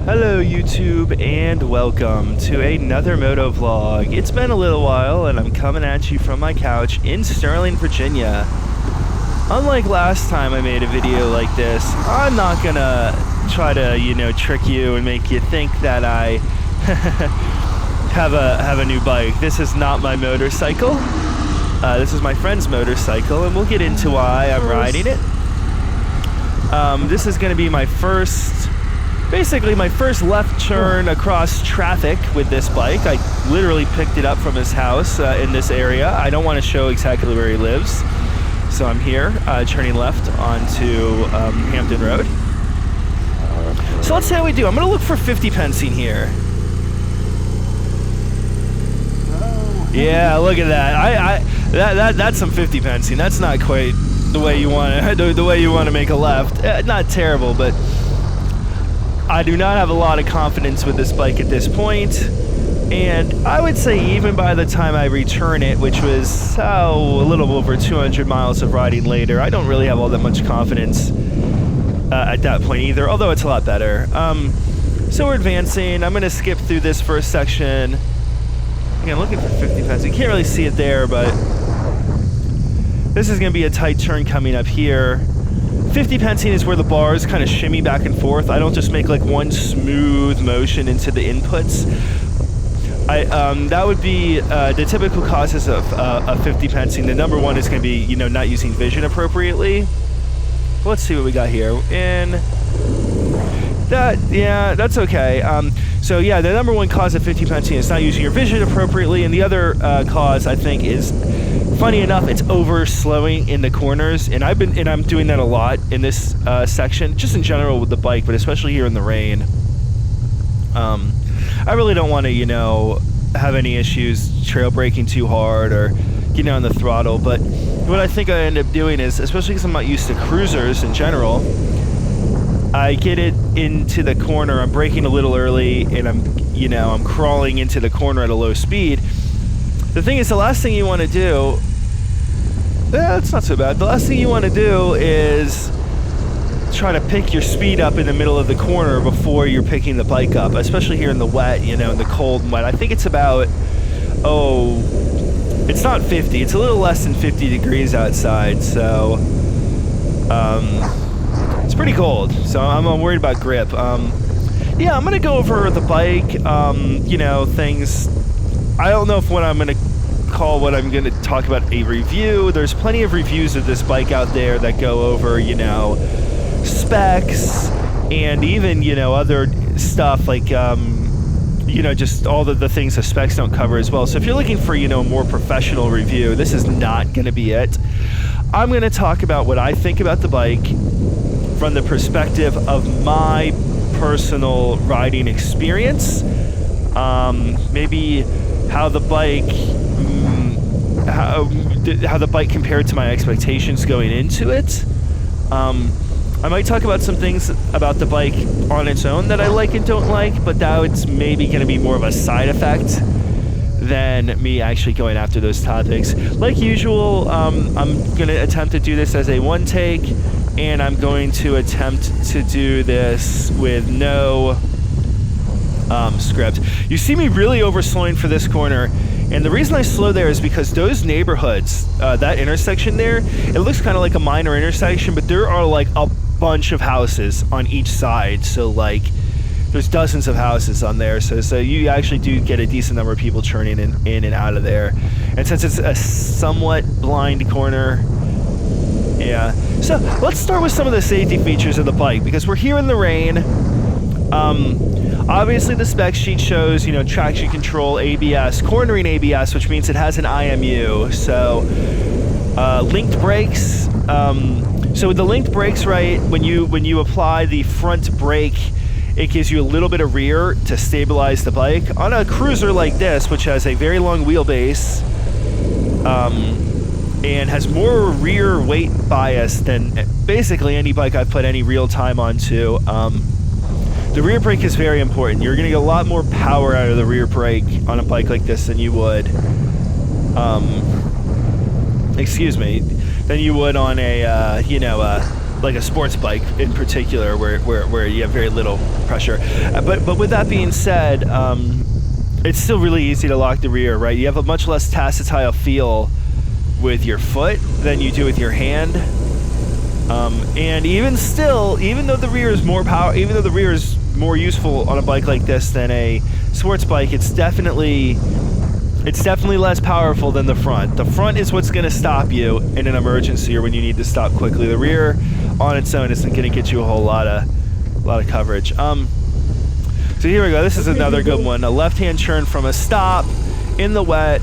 Hello YouTube and welcome to another moto vlog. It's been a little while and I'm coming at you from my couch in Sterling, Virginia. Unlike last time I made a video like this, I'm not gonna try to, trick you and make you think that I have a new bike. This is not my motorcycle. This is my friend's motorcycle and we'll get into why I'm riding it. This is gonna be basically my first left turn across traffic with this bike. I literally picked it up from his house in this area. I don't want to show exactly where he lives, so I'm here turning left onto Hampton Road. So let's see how we do. I'm going to look for 50 pensing here. Yeah, look at that. That's some 50 pensing. That's not quite the way you want to make a left. Not terrible, but I do not have a lot of confidence with this bike at this point, and I would say even by the time I return it, which was a little over 200 miles of riding later, I don't really have all that much confidence at that point either, although it's a lot better. So we're advancing. I'm going to skip through this first section. Again, looking for 50 pence. You can't really see it there, but this is going to be a tight turn coming up here. 50 pensing is where the bars kind of shimmy back and forth. I don't just make like one smooth motion into the inputs. That would be the typical causes of 50 pensing. The number one is going to be, not using vision appropriately. Let's see what we got here. And that's okay. So yeah, the number one cause of 50 pensing is not using your vision appropriately, and the other cause I think is, funny enough, it's over slowing in the corners, and I'm doing that a lot in this section, just in general with the bike, but especially here in the rain. I really don't want to, have any issues trail braking too hard or getting on the throttle, but what I think I end up doing is, especially because I'm not used to cruisers in general, I get it into the corner, I'm braking a little early, and I'm crawling into the corner at a low speed. The thing is, the last thing you want to do, it's not so bad. The last thing you want to do is try to pick your speed up in the middle of the corner before you're picking the bike up, especially here in the wet, in the cold and wet. I think it's about, it's not 50. It's a little less than 50 degrees outside, so it's pretty cold. So I'm worried about grip. Yeah, I'm going to go over the bike, things. I don't know if what I'm going to talk about a review. There's plenty of reviews of this bike out there that go over, specs and even, other stuff like, just all the things the specs don't cover as well. So if you're looking for, a more professional review, this is not going to be it. I'm going to talk about what I think about the bike from the perspective of my personal riding experience. Maybe how the bike compared to my expectations going into it. I might talk about some things about the bike on its own that I like and don't like, but that's maybe going to be more of a side effect than me actually going after those topics. Like usual, I'm going to attempt to do this as a one take, and I'm going to attempt to do this with no script. You see me really overslowing for this corner, and the reason I slow there is because those neighborhoods, that intersection there, it looks kind of like a minor intersection, but there are like a bunch of houses on each side, so like there's dozens of houses on there, so you actually do get a decent number of people churning in and out of there. And since it's a somewhat blind corner, yeah. So let's start with some of the safety features of the bike, because we're here in the rain. Obviously the spec sheet shows, traction control, ABS, cornering ABS, which means it has an IMU. So linked brakes. So with the linked brakes, right, when you apply the front brake, it gives you a little bit of rear to stabilize the bike. On a cruiser like this, which has a very long wheelbase, and has more rear weight bias than basically any bike I've put any real time onto, the rear brake is very important. You're going to get a lot more power out of the rear brake on a bike like this than you would, than you would on a, like a sports bike in particular, where you have very little pressure. But with that being said, it's still really easy to lock the rear, right? You have a much less tactile feel with your foot than you do with your hand. And even still, even though the rear is more useful on a bike like this than a sports bike, it's definitely less powerful than the front. The front is what's going to stop you in an emergency or when you need to stop quickly. The rear on its own isn't going to get you a whole lot of coverage. So here we go. This is another good one. A left-hand turn from a stop in the wet.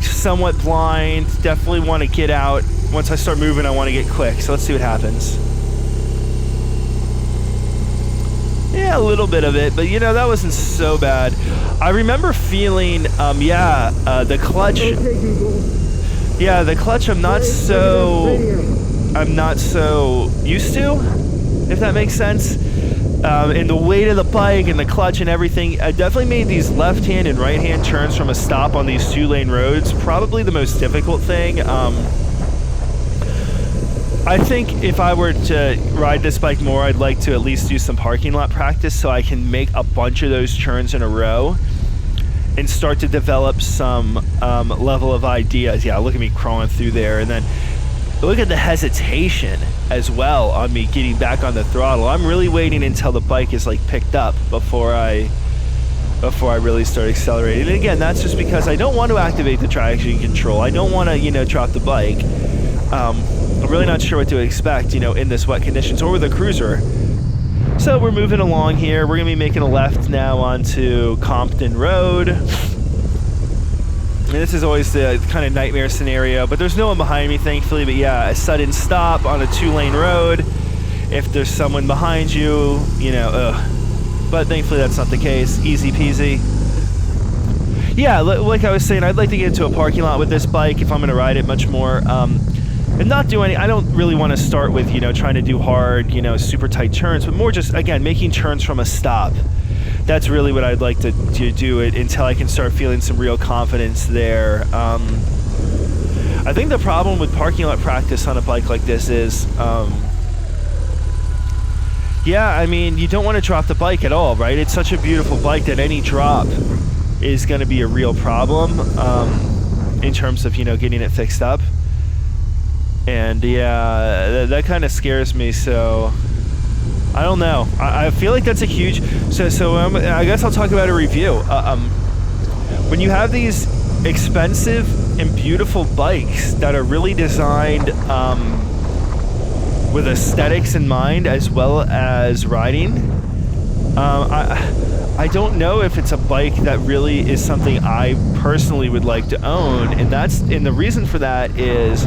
Somewhat blind. Definitely want to get out. Once I start moving, I want to get quick. So let's see what happens. Yeah, a little bit of it, but that wasn't so bad. I remember feeling, the clutch. Yeah, the clutch I'm not so used to, if that makes sense. And the weight of the bike and the clutch and everything, I definitely made these left-hand and right-hand turns from a stop on these 2-lane roads probably the most difficult thing. I think if I were to ride this bike more, I'd like to at least do some parking lot practice so I can make a bunch of those turns in a row and start to develop some level of ideas. Yeah, look at me crawling through there. And then look at the hesitation as well on me getting back on the throttle. I'm really waiting until the bike is like picked up before I really start accelerating. And again, that's just because I don't want to activate the traction control. I don't want to, drop the bike. I'm really not sure what to expect, in this wet conditions or with a cruiser. So we're moving along here. We're going to be making a left now onto Compton Road. And this is always the kind of nightmare scenario, but there's no one behind me, thankfully. But yeah, a sudden stop on a 2-lane road. If there's someone behind you, But thankfully that's not the case. Easy peasy. Yeah, like I was saying, I'd like to get into a parking lot with this bike if I'm going to ride it much more. And not do any, I don't really want to start with, trying to do hard, super tight turns, but more just, again, making turns from a stop. That's really what I'd like to do it until I can start feeling some real confidence there. I think the problem with parking lot practice on a bike like this is, you don't want to drop the bike at all, right? It's such a beautiful bike that any drop is going to be a real problem in terms of, getting it fixed up. And yeah, that kind of scares me, so I don't know. I feel like that's a huge... So I guess I'll talk about a review. When you have these expensive and beautiful bikes that are really designed with aesthetics in mind as well as riding, I don't know if it's a bike that really is something I personally would like to own. And the reason for that is...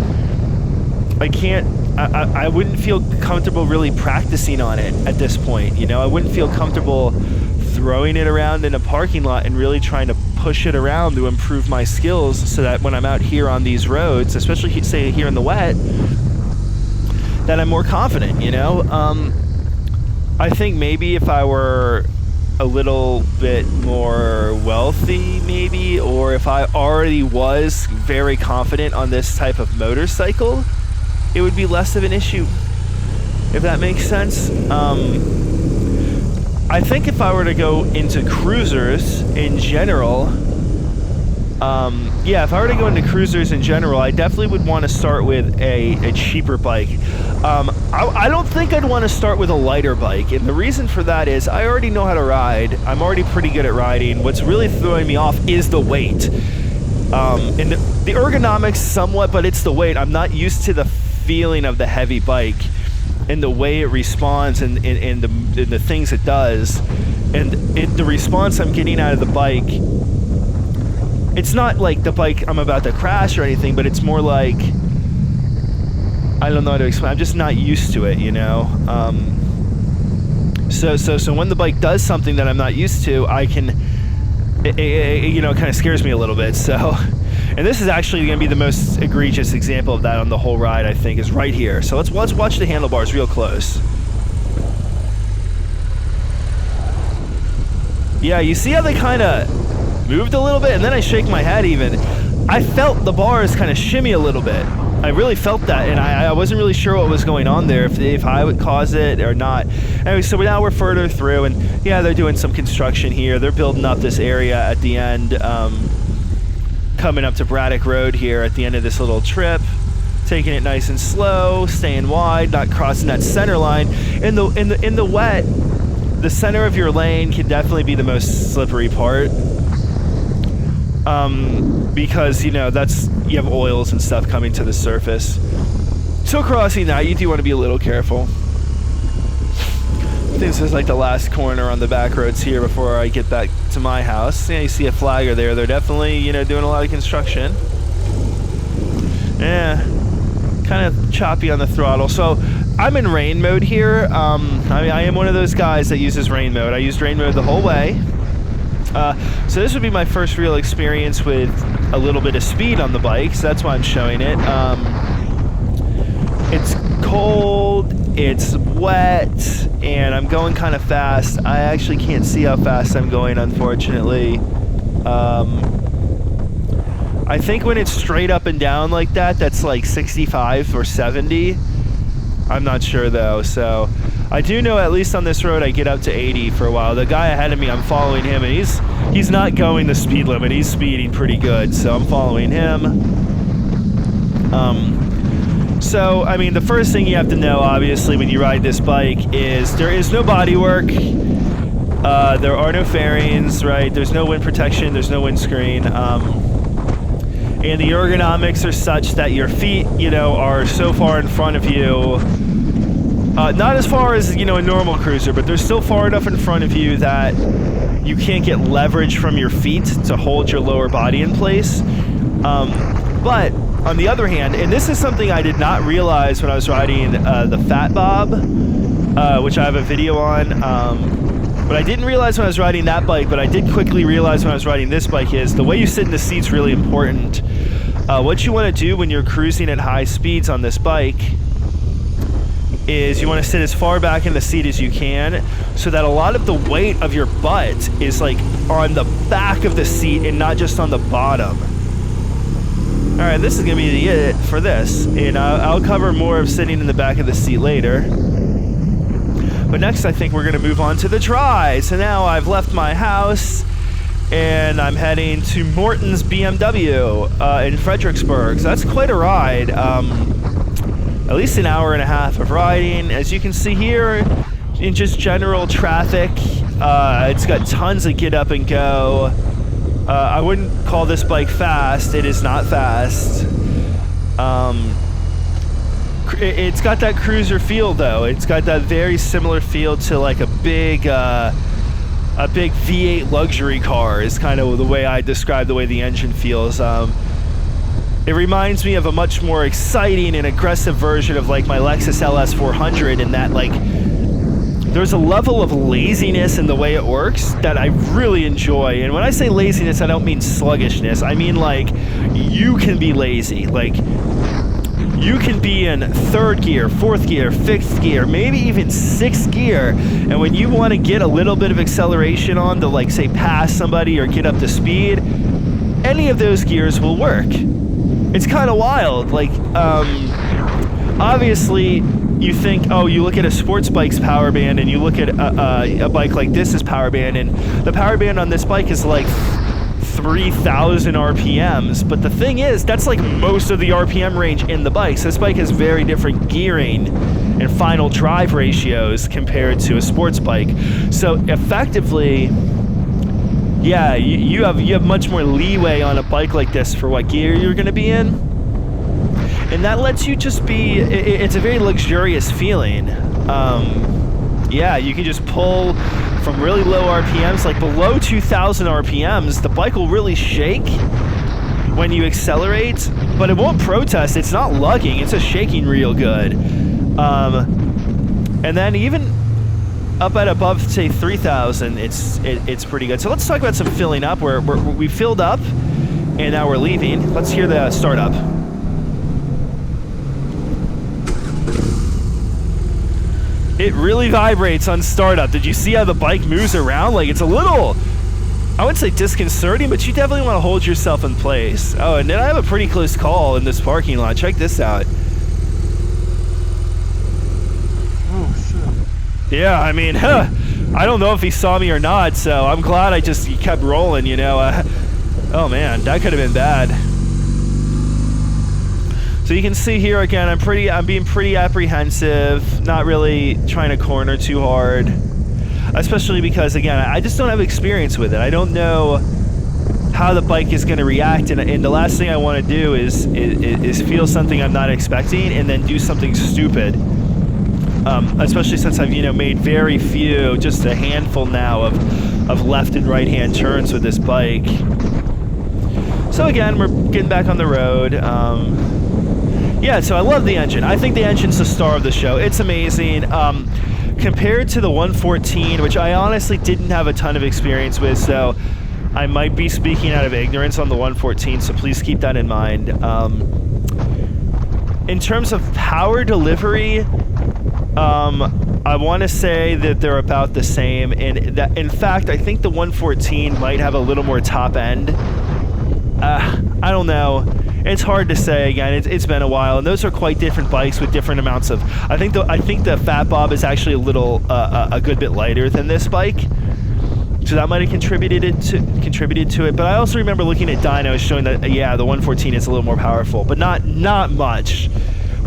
I wouldn't feel comfortable really practicing on it at this point. I wouldn't feel comfortable throwing it around in a parking lot and really trying to push it around to improve my skills so that when I'm out here on these roads, especially say here in the wet, that I'm more confident, I think maybe if I were a little bit more wealthy maybe, or if I already was very confident on this type of motorcycle, it would be less of an issue, if that makes sense. I think if I were to go into cruisers in general, if I were to go into cruisers in general, I definitely would want to start with a cheaper bike. I don't think I'd want to start with a lighter bike, and the reason for that is I already know how to ride. I'm already pretty good at riding. What's really throwing me off is the weight. And the ergonomics somewhat, but it's the weight. I'm not used to the feeling of the heavy bike and the way it responds and the things it does, and the response I'm getting out of the bike. It's not like the bike I'm about to crash or anything, but it's more like, I don't know how to explain. I'm just not used to it, So when the bike does something that I'm not used to, it kind of scares me a little bit. So. And this is actually going to be the most egregious example of that on the whole ride, I think, is right here. So let's watch the handlebars real close. Yeah, you see how they kind of moved a little bit? And then I shake my head even. I felt the bars kind of shimmy a little bit. I really felt that, and I wasn't really sure what was going on there, if I would cause it or not. Anyway, so now we're further through, and yeah, they're doing some construction here. They're building up this area at the end, coming up to Braddock Road here at the end of this little trip. Taking it nice and slow, staying wide, not crossing that center line. In the wet, the center of your lane can definitely be the most slippery part. Because, you know, you have oils and stuff coming to the surface. So crossing that, you do want to be a little careful. I think this is like the last corner on the back roads here before I get back to my house. Yeah, you see a flagger there. They're definitely, you know, doing a lot of construction. Yeah, kind of choppy on the throttle. So I'm in rain mode here. I mean, I am one of those guys that uses rain mode. I used rain mode the whole way. So this would be my first real experience with a little bit of speed on the bike, so that's why I'm showing it. It's cold, it's wet, and I'm going kind of fast. I actually can't see how fast I'm going, unfortunately. I think when it's straight up and down like that, that's like 65 or 70. I'm not sure though, so I do know at least on this road I get up to 80 for a while. The guy ahead of me, I'm following him, and he's not going the speed limit. He's speeding pretty good, so I'm following him. So, I mean, the first thing you have to know, obviously, when you ride this bike is there is no bodywork. There are no fairings, right? There's no wind protection. There's no windscreen. And the ergonomics are such that your feet, you know, are so far in front of you. Not as far as, you know, a normal cruiser, but they're still far enough in front of you that you can't get leverage from your feet to hold your lower body in place. But on the other hand, and this is something I did not realize when I was riding the Fat Bob, which I have a video on, but I didn't realize when I was riding that bike, but I did quickly realize when I was riding this bike is the way you sit in the seat's really important. What you want to do when you're cruising at high speeds on this bike is you want to sit as far back in the seat as you can so that a lot of the weight of your butt is like on the back of the seat and not just on the bottom. All right, this is gonna be it for this, and I'll cover more of sitting in the back of the seat later. But next I think we're gonna move on to the try. So now I've left my house and I'm heading to Morton's BMW in Fredericksburg. So that's quite a ride. At least an hour and a half of riding. As you can see here, in just general traffic, it's got tons of get up and go. I wouldn't call this bike fast. It is not fast. It's got that cruiser feel though. It's got that very similar feel to like a big V8 luxury car is kind of the way I describe the way the engine feels. It reminds me of a much more exciting and aggressive version of like my Lexus LS 400 in that like there's a level of laziness in the way it works that I really enjoy. And when I say laziness, I don't mean sluggishness. I mean like you can be lazy. Like you can be in third gear, fourth gear, fifth gear, maybe even sixth gear. And when you want to get a little bit of acceleration on to like say pass somebody or get up to speed, any of those gears will work. It's kind of wild. Like, obviously, you think, oh, you look at a sports bike's power band and you look at a bike like this' power band, and the power band on this bike is like 3,000 RPMs. But the thing is, that's like most of the RPM range in the bike. So this bike has very different gearing and final drive ratios compared to a sports bike. So effectively, yeah, you have much more leeway on a bike like this for what gear you're going to be in, and that lets you just be. It's a very luxurious feeling. Yeah, you can just pull from really low RPMs, like below 2,000 RPMs. The bike will really shake when you accelerate, but it won't protest. It's not lugging. It's just shaking real good. And then even up at above, say, 3,000, it's pretty good. So let's talk about some filling up. We filled up, and now we're leaving. Let's hear the startup. It really vibrates on startup. Did you see how the bike moves around? Like it's a little I wouldn't say disconcerting, but you definitely want to hold yourself in place. Oh, and then I have a pretty close call in this parking lot. Check this out. Oh, shit. Yeah, I mean, I don't know if he saw me or not, so I'm glad I just kept rolling, you know. Oh, man, that could have been bad. So you can see here again, I'm being pretty apprehensive, not really trying to corner too hard. Especially because, again, I just don't have experience with it. I don't know how the bike is going to react, and the last thing I want to do is feel something I'm not expecting and then do something stupid. Especially since I've, you know, made very few, just a handful now of left and right hand turns with this bike. So again, we're getting back on the road. Yeah, so I love the engine. I think the engine's the star of the show. It's amazing. Compared to the 114, which I honestly didn't have a ton of experience with, so I might be speaking out of ignorance on the 114, so please keep that in mind. In terms of power delivery, I want to say that they're about the same, and that, in fact, I think the 114 might have a little more top end. I don't know. It's hard to say. Again, it's been a while, and those are quite different bikes with different amounts of. I think the Fat Bob is actually a good bit lighter than this bike, so that might have contributed to it. But I also remember looking at dynos showing that yeah, the 114 is a little more powerful, but not much.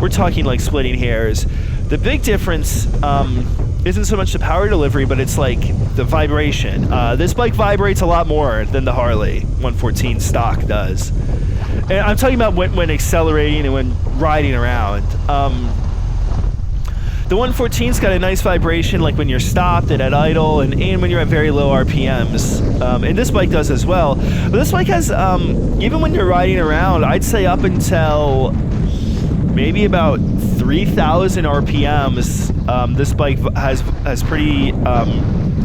We're talking like splitting hairs. The big difference isn't so much the power delivery, but it's like the vibration. This bike vibrates a lot more than the Harley 114 stock does. And I'm talking about when accelerating and when riding around. The 114's got a nice vibration, like when you're stopped and at idle, and when you're at very low RPMs. And this bike does as well. But this bike has, even when you're riding around, I'd say up until maybe about 3,000 RPMs, this bike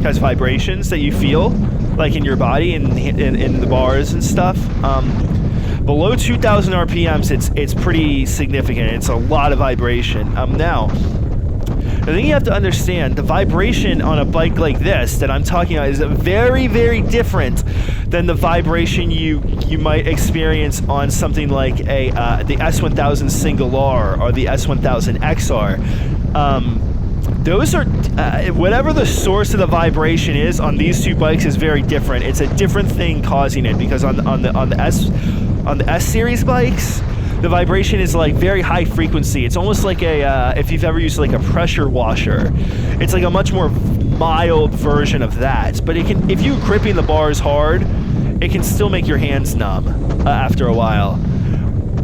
has vibrations that you feel, like in your body and in the bars and stuff. Below 2,000 RPMs, it's pretty significant. It's a lot of vibration. Now, the thing you have to understand, the vibration on a bike like this that I'm talking about is very, very different than the vibration you might experience on something like the S1000 Single R or the S1000 XR. Those are whatever the source of the vibration is on these two bikes is very different. It's a different thing causing it, because on the S series bikes, the vibration is like very high frequency. It's almost like if you've ever used like a pressure washer, it's like a much more mild version of that. But if you're gripping the bars hard, it can still make your hands numb after a while.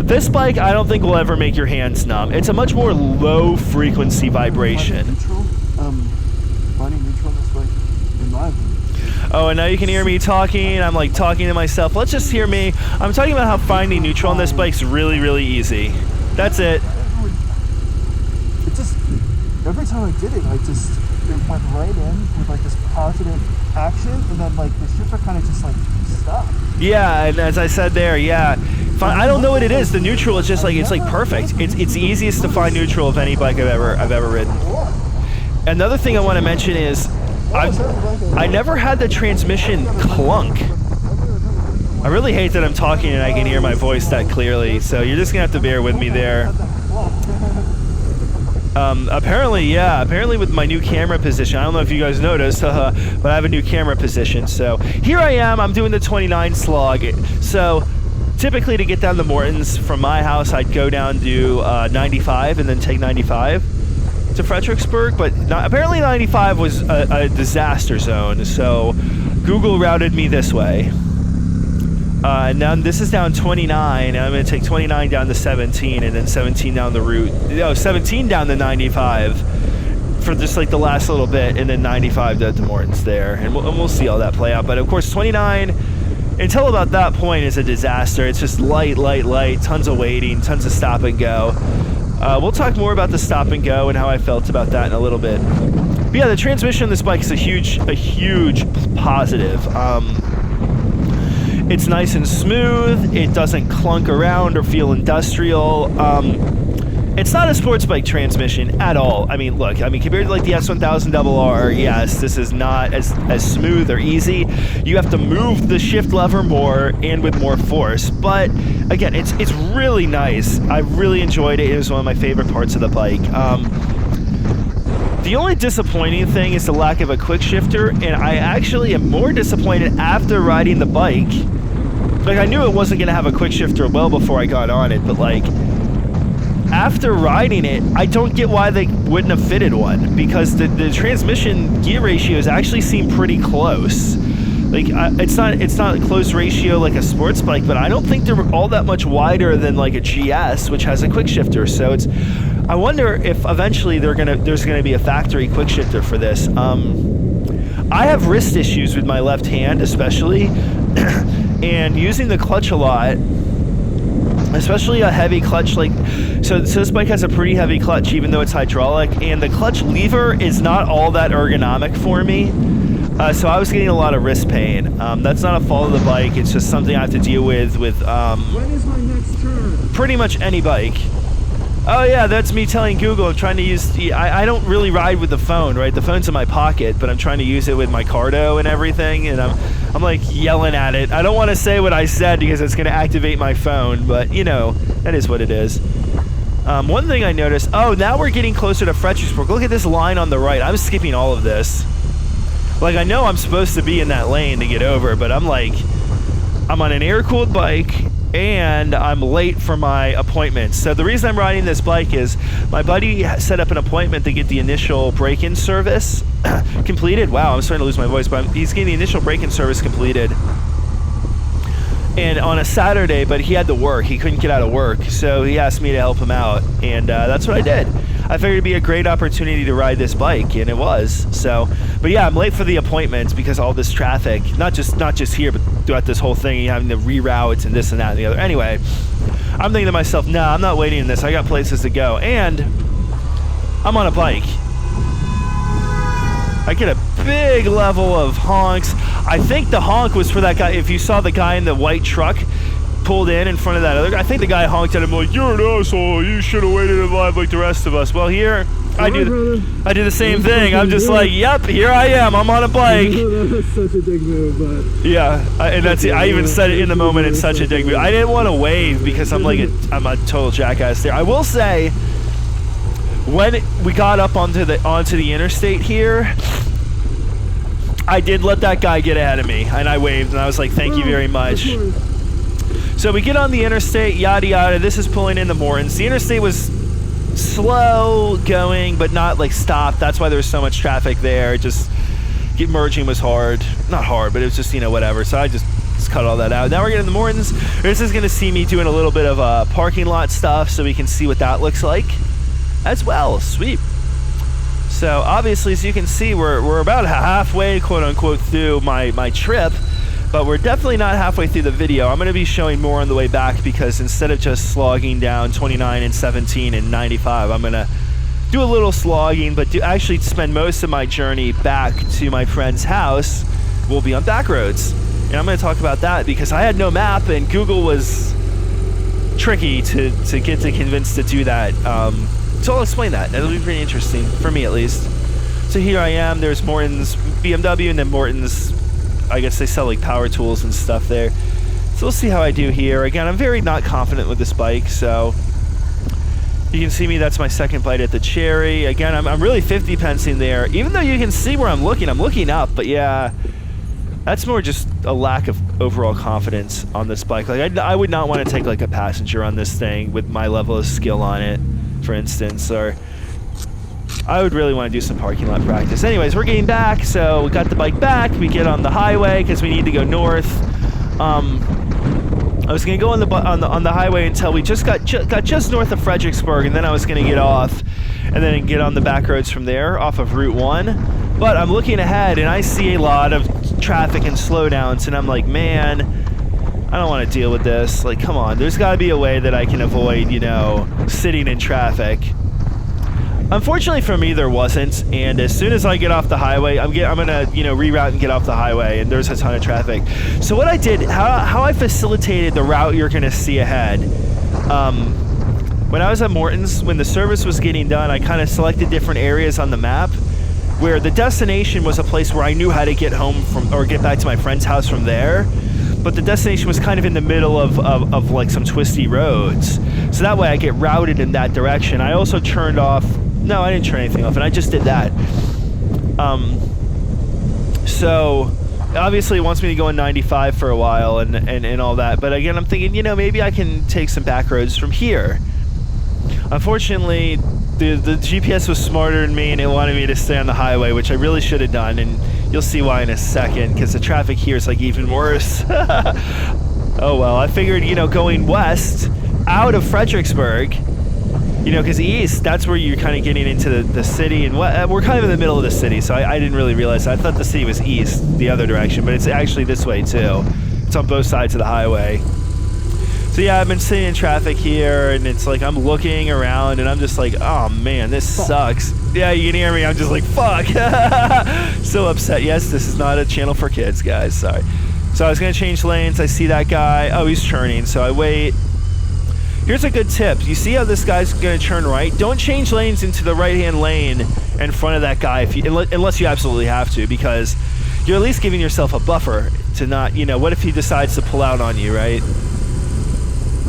This bike, I don't think will ever make your hands numb. It's a much more low frequency vibration. Finding neutral on this bike, in my opinion. Oh, and now you can hear me talking. I'm like talking to myself. Let's just hear me. I'm talking about how finding neutral on this bike's really, really easy. That's it. It just, every time I did it, I just went right in with like this positive action, and then like the shifter kind of just like stopped. Yeah, and as I said there, yeah. I don't know what it is. The neutral is just like, it's like perfect. It's the easiest to find neutral of any bike I've ever ridden. Another thing I want to mention is I never had the transmission clunk. I really hate that I'm talking and I can hear my voice that clearly, so you're just gonna have to bear with me there. Apparently with my new camera position, I don't know if you guys noticed, but I have a new camera position. So here I am, I'm doing the 29 slog. So typically to get down to Morton's from my house, I'd go down to 95 and then take 95 to Fredericksburg, but apparently 95 was a disaster zone, so Google routed me this way. Now this is down 29, and I'm going to take 29 down to 17, and then 17 down the route. 17 down to 95 for just like the last little bit, and then 95 to Morton's there, and we'll see all that play out. But of course, 29 until about that point is a disaster. It's just light, tons of waiting, tons of stop and go. We'll talk more about the stop and go and how I felt about that in a little bit. But yeah, the transmission on this bike is a huge positive. It's nice and smooth. It doesn't clunk around or feel industrial. It's not a sports bike transmission at all. I mean, look, compared to like the S1000RR, yes, this is not as smooth or easy. You have to move the shift lever more and with more force. But again, it's really nice. I really enjoyed it. It was one of my favorite parts of the bike. The only disappointing thing is the lack of a quick shifter, and I actually am more disappointed after riding the bike. Like, I knew it wasn't going to have a quick shifter well before I got on it, but like, after riding it, I don't get why they wouldn't have fitted one, because the transmission gear ratios actually seem pretty close. Like, it's not a close ratio like a sports bike, but I don't think they're all that much wider than like a GS, which has a quick shifter. So I wonder if eventually there's gonna be a factory quick shifter for this. I have wrist issues with my left hand, especially, and using the clutch a lot, especially a heavy clutch. Like, so this bike has a pretty heavy clutch, even though it's hydraulic, and the clutch lever is not all that ergonomic for me. So I was getting a lot of wrist pain. That's not a fault of the bike. It's just something I have to deal with when is my next turn? Pretty much any bike. Oh yeah, that's me telling Google I'm trying to use, I don't really ride with the phone, right? The phone's in my pocket, but I'm trying to use it with my Cardo and everything, and I'm like yelling at it. I don't want to say what I said because it's going to activate my phone, but you know, that is what it is. One thing I noticed, now we're getting closer to Fredericksburg. Look at this line on the right. I'm skipping all of this. Like, I know I'm supposed to be in that lane to get over, but I'm on an air-cooled bike, and I'm late for my appointment. So the reason I'm riding this bike is my buddy set up an appointment to get the initial break-in service completed. Wow, I'm starting to lose my voice, but he's getting the initial break-in service completed. And on a Saturday, but he had to work. He couldn't get out of work, so he asked me to help him out, and that's what I did. I figured it'd be a great opportunity to ride this bike, and it was. So, but yeah, I'm late for the appointments because all this traffic, not just here, but throughout this whole thing, you having the reroutes and this and that and the other. Anyway, I'm thinking to myself, nah, I'm not waiting in this. I got places to go, and I'm on a bike. I get a big level of honks. I think the honk was for that guy. If you saw the guy in the white truck pulled in front of that other guy, I think the guy honked at him like, "You're an asshole. You should have waited in line like the rest of us." Well, here I do the same thing. I'm just like, "Yep, here I am. I'm on a bike." That's such a dick move, but yeah, and that's it. I even said it in the moment. It's such a dick move. I didn't want to wave because I'm a total jackass there. I will say, when we got up onto the interstate here, I did let that guy get ahead of me, and I waved, and I was like, "Thank you very much." So we get on the interstate, yada yada. This is pulling into Morton's. The interstate was slow going, but not like stopped. That's why there was so much traffic there. Just merging was hard. Not hard, but it was just, whatever. So I just cut all that out. Now we're getting to Morton's. This is going to see me doing a little bit of parking lot stuff so we can see what that looks like as well. Sweet. So obviously, as you can see, we're about halfway, quote unquote, through my trip. But we're definitely not halfway through the video. I'm going to be showing more on the way back because instead of just slogging down 29 and 17 and 95, I'm going to do a little slogging, but actually spend most of my journey back to my friend's house will be on back roads. And I'm going to talk about that because I had no map and Google was tricky to get to convince to do that. So I'll explain that. That'll be pretty interesting, for me at least. So here I am. There's Morton's BMW and then Morton's, I guess they sell like power tools and stuff there. So we'll see how I do here. Again, I'm very not confident with this bike, so you can see me, that's my second bite at the cherry. Again, I'm really 50 pensing there. Even though you can see where I'm looking up, but yeah, that's more just a lack of overall confidence on this bike. Like I would not want to take like a passenger on this thing with my level of skill on it, for instance, or I would really want to do some parking lot practice. Anyways, we're getting back, so we got the bike back. We get on the highway because we need to go north. I was gonna go on the highway until we just got just north of Fredericksburg, and then I was gonna get off, and then get on the back roads from there off of Route 1. But I'm looking ahead, and I see a lot of traffic and slowdowns, and I'm like, man, I don't want to deal with this. Like, come on, there's got to be a way that I can avoid, sitting in traffic. Unfortunately for me, there wasn't, and as soon as I get off the highway, I'm gonna, reroute and get off the highway, and there's a ton of traffic. So what I did, how I facilitated the route you're gonna see ahead, when I was at Morton's, when the service was getting done, I kind of selected different areas on the map where the destination was a place where I knew how to get home from, or get back to my friend's house from there. But the destination was kind of in the middle of like some twisty roads. So that way I get routed in that direction. I also turned off, no, I didn't turn anything off, and I just did that. So obviously it wants me to go in 95 for a while and all that. But again, I'm thinking, you know, maybe I can take some back roads from here. Unfortunately, the GPS was smarter than me, and it wanted me to stay on the highway, which I really should have done, and you'll see why in a second, because the traffic here is like even worse. Oh well, I figured, you know, going west out of Fredericksburg, you know, because east, that's where you're kind of getting into the city, and we're kind of in the middle of the city, so I didn't really realize. I thought the city was east, the other direction, but it's actually this way too. It's on both sides of the highway. So yeah, I've been sitting in traffic here, and it's like I'm looking around, and I'm just like, oh man, this sucks. Yeah, you can hear me. I'm just like, fuck. So upset. Yes, this is not a channel for kids, guys. Sorry. So I was going to change lanes. I see that guy. Oh, he's turning. So I wait. Here's a good tip. You see how this guy's going to turn right? Don't change lanes into the right-hand lane in front of that guy unless you absolutely have to, because you're at least giving yourself a buffer to not, you know, what if he decides to pull out on you, right?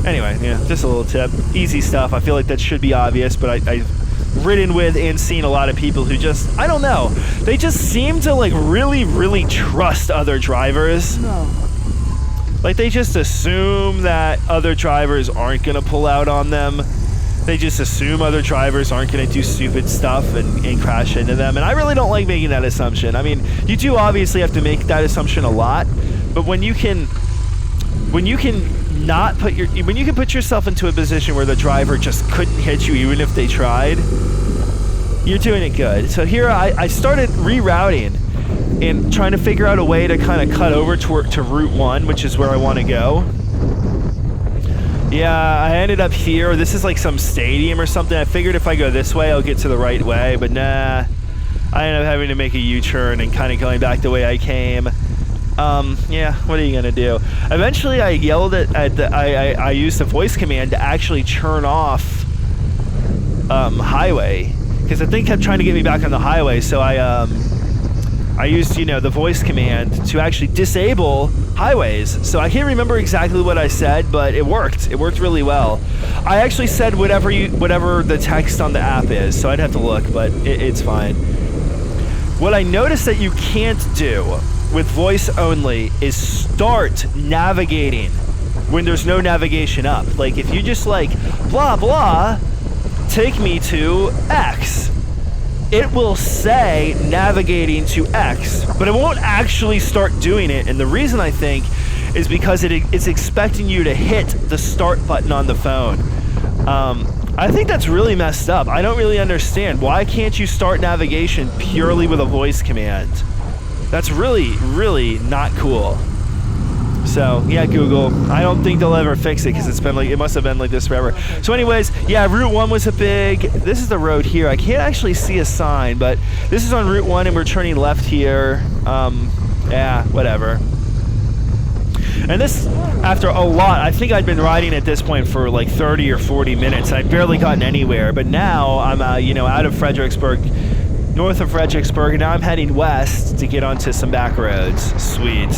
Anyway, yeah, just a little tip. Easy stuff. I feel like that should be obvious, but I've ridden with and seen a lot of people who just, I don't know, they just seem to like really, really trust other drivers. No. Like they just assume that other drivers aren't going to pull out on them. They just assume other drivers aren't going to do stupid stuff and crash into them. And I really don't like making that assumption. I mean, you do obviously have to make that assumption a lot, but when you can put yourself into a position where the driver just couldn't hit you even if they tried, you're doing it good. So here I started rerouting and trying to figure out a way to kind of cut over to Route 1, which is where I want to go. Yeah, I ended up here. This is like some stadium or something. I figured if I go this way, I'll get to the right way, but nah. I ended up having to make a U-turn and kind of going back the way I came. Yeah, what are you gonna do? Eventually I yelled I used the voice command to actually turn off highway, because the thing kept trying to get me back on the highway, so I used, you know, the voice command to actually disable highways. So I can't remember exactly what I said, but it worked. It worked really well. I actually said whatever the text on the app is, so I'd have to look, but it's fine. What I noticed that you can't do with voice only is start navigating when there's no navigation up. Like if you just like blah blah, take me to X, it will say navigating to X, but it won't actually start doing it. And the reason I think is because it's expecting you to hit the start button on the phone. I think that's really messed up. I don't really understand. Why can't you start navigation purely with a voice command? That's really, really not cool. So yeah, Google, I don't think they'll ever fix it, because it must have been like this forever. So anyways, yeah, Route 1 was this is the road here. I can't actually see a sign, but this is on Route 1 and we're turning left here. Yeah, whatever. And this, after a lot, I think I'd been riding at this point for like 30 or 40 minutes. I'd barely gotten anywhere, but now I'm, you know, out of Fredericksburg, north of Fredericksburg, and now I'm heading west to get onto some back roads. Sweet.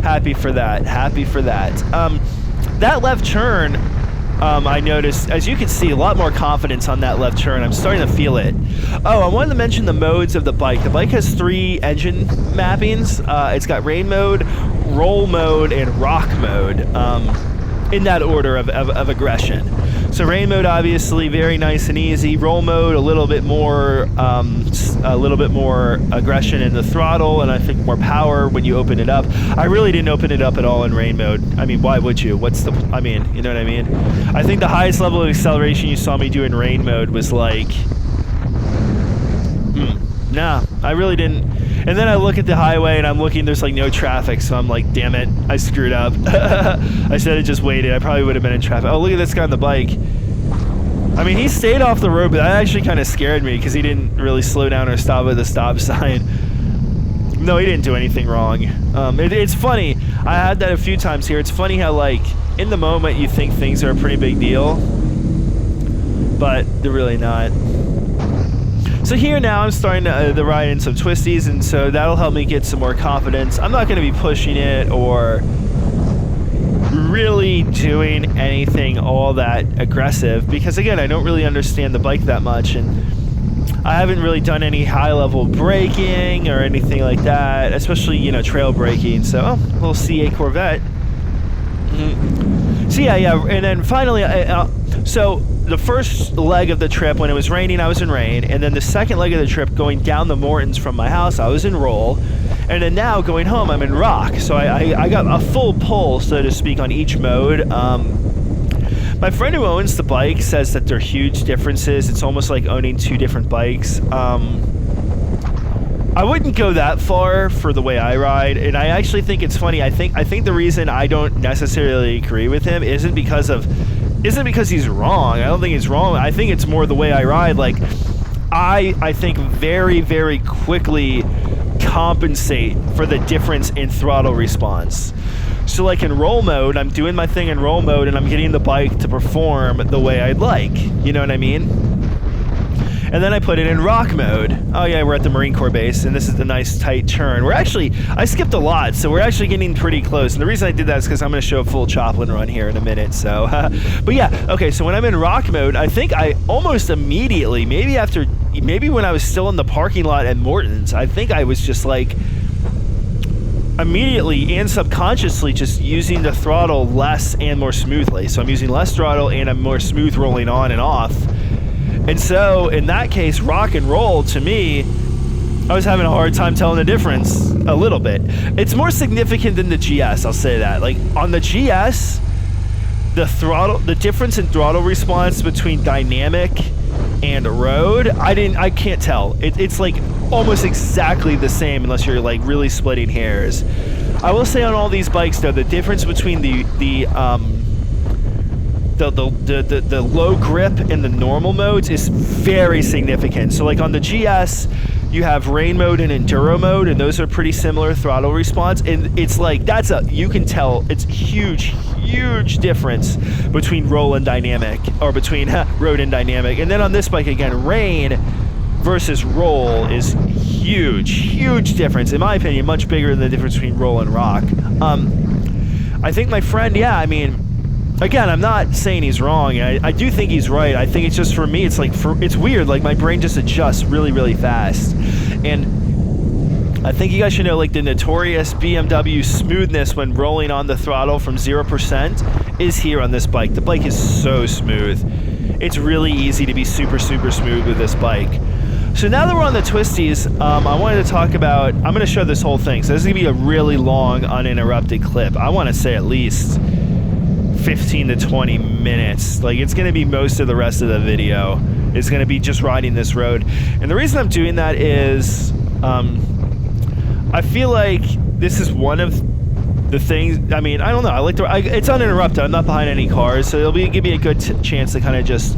Happy for that. Happy for that. That left turn, I noticed, as you can see, a lot more confidence on that left turn. I'm starting to feel it. Oh, I wanted to mention the modes of the bike. The bike has 3 engine mappings. It's got rain mode, roll mode, and rock mode, in that order of aggression. So rain mode, obviously very nice and easy. Roll mode, a little bit more aggression in the throttle, and I think more power when you open it up. I really didn't open it up at all in rain mode. I mean, why would you? I mean, you know what I mean? I think the highest level of acceleration you saw me do in rain mode was like, nah, I really didn't. And then I look at the highway and I'm looking, there's like no traffic, so I'm like, damn it, I screwed up. I should have just waited. I probably would have been in traffic. Oh, look at this guy on the bike. I mean, he stayed off the road, but that actually kind of scared me because he didn't really slow down or stop at the stop sign. No, he didn't do anything wrong. It's funny. I had that a few times here. It's funny how, like, in the moment you think things are a pretty big deal, but they're really not. So here now I'm starting to ride in some twisties, and so that'll help me get some more confidence. I'm not going to be pushing it or really doing anything all that aggressive because, again, I don't really understand the bike that much, and I haven't really done any high-level braking or anything like that, especially, you know, trail braking. So, little C8 Corvette. So yeah, and then finally, so the first leg of the trip, when it was raining, I was in rain, and then the second leg of the trip, going down the Mortons from my house, I was in roll, and then now going home, I'm in rock. So I got a full pull, so to speak, on each mode. My friend who owns the bike says that they're huge differences. It's almost like owning two different bikes. I wouldn't go that far for the way I ride, and I actually think it's funny. I think the reason I don't necessarily agree with him isn't because he's wrong. I don't think he's wrong. I think it's more the way I ride. Like, I think very, very quickly compensate for the difference in throttle response. So like in roll mode, I'm doing my thing in roll mode, and I'm getting the bike to perform the way I'd like. You know what I mean? And then I put it in rock mode. Oh yeah, we're at the Marine Corps base, and this is the nice tight turn. I skipped a lot, so we're actually getting pretty close. And the reason I did that is because I'm going to show a full Choplin run here in a minute. So, but yeah, okay. So when I'm in rock mode, I think I almost immediately, maybe when I was still in the parking lot at Morton's, I think I was just like immediately and subconsciously just using the throttle less and more smoothly. So I'm using less throttle and I'm more smooth rolling on and off. And so, in that case, rock and roll, to me, I was having a hard time telling the difference a little bit. It's more significant than the GS, I'll say that. Like, on the GS, the difference in throttle response between dynamic and road, I can't tell. It's like almost exactly the same unless you're like really splitting hairs. I will say on all these bikes, though, the difference between the low grip and the normal modes is very significant. So like on the GS, you have rain mode and enduro mode, and those are pretty similar throttle response. And it's like, you can tell it's huge difference between roll and dynamic, or between road and dynamic. And then on this bike, again, rain versus roll is huge difference. In my opinion, much bigger than the difference between roll and rock. I think my friend, yeah, I mean, again, I'm not saying he's wrong. I do think he's right. I think it's just, for me, it's like, it's weird. Like, my brain just adjusts really fast. And I think you guys should know, like, the notorious BMW smoothness when rolling on the throttle from 0% is here on this bike. The bike is so smooth. It's really easy to be super smooth with this bike. So now that we're on the twisties, I wanted to talk about, I'm going to show this whole thing. So this is going to be a really long, uninterrupted clip. I want to say at least 15 to 20 minutes. Like, it's going to be most of the rest of the video. It's going to be just riding this road. And the reason I'm doing that is I feel like this is one of the things, I mean, I don't know. It's uninterrupted. I'm not behind any cars, so give me a good chance to kind of just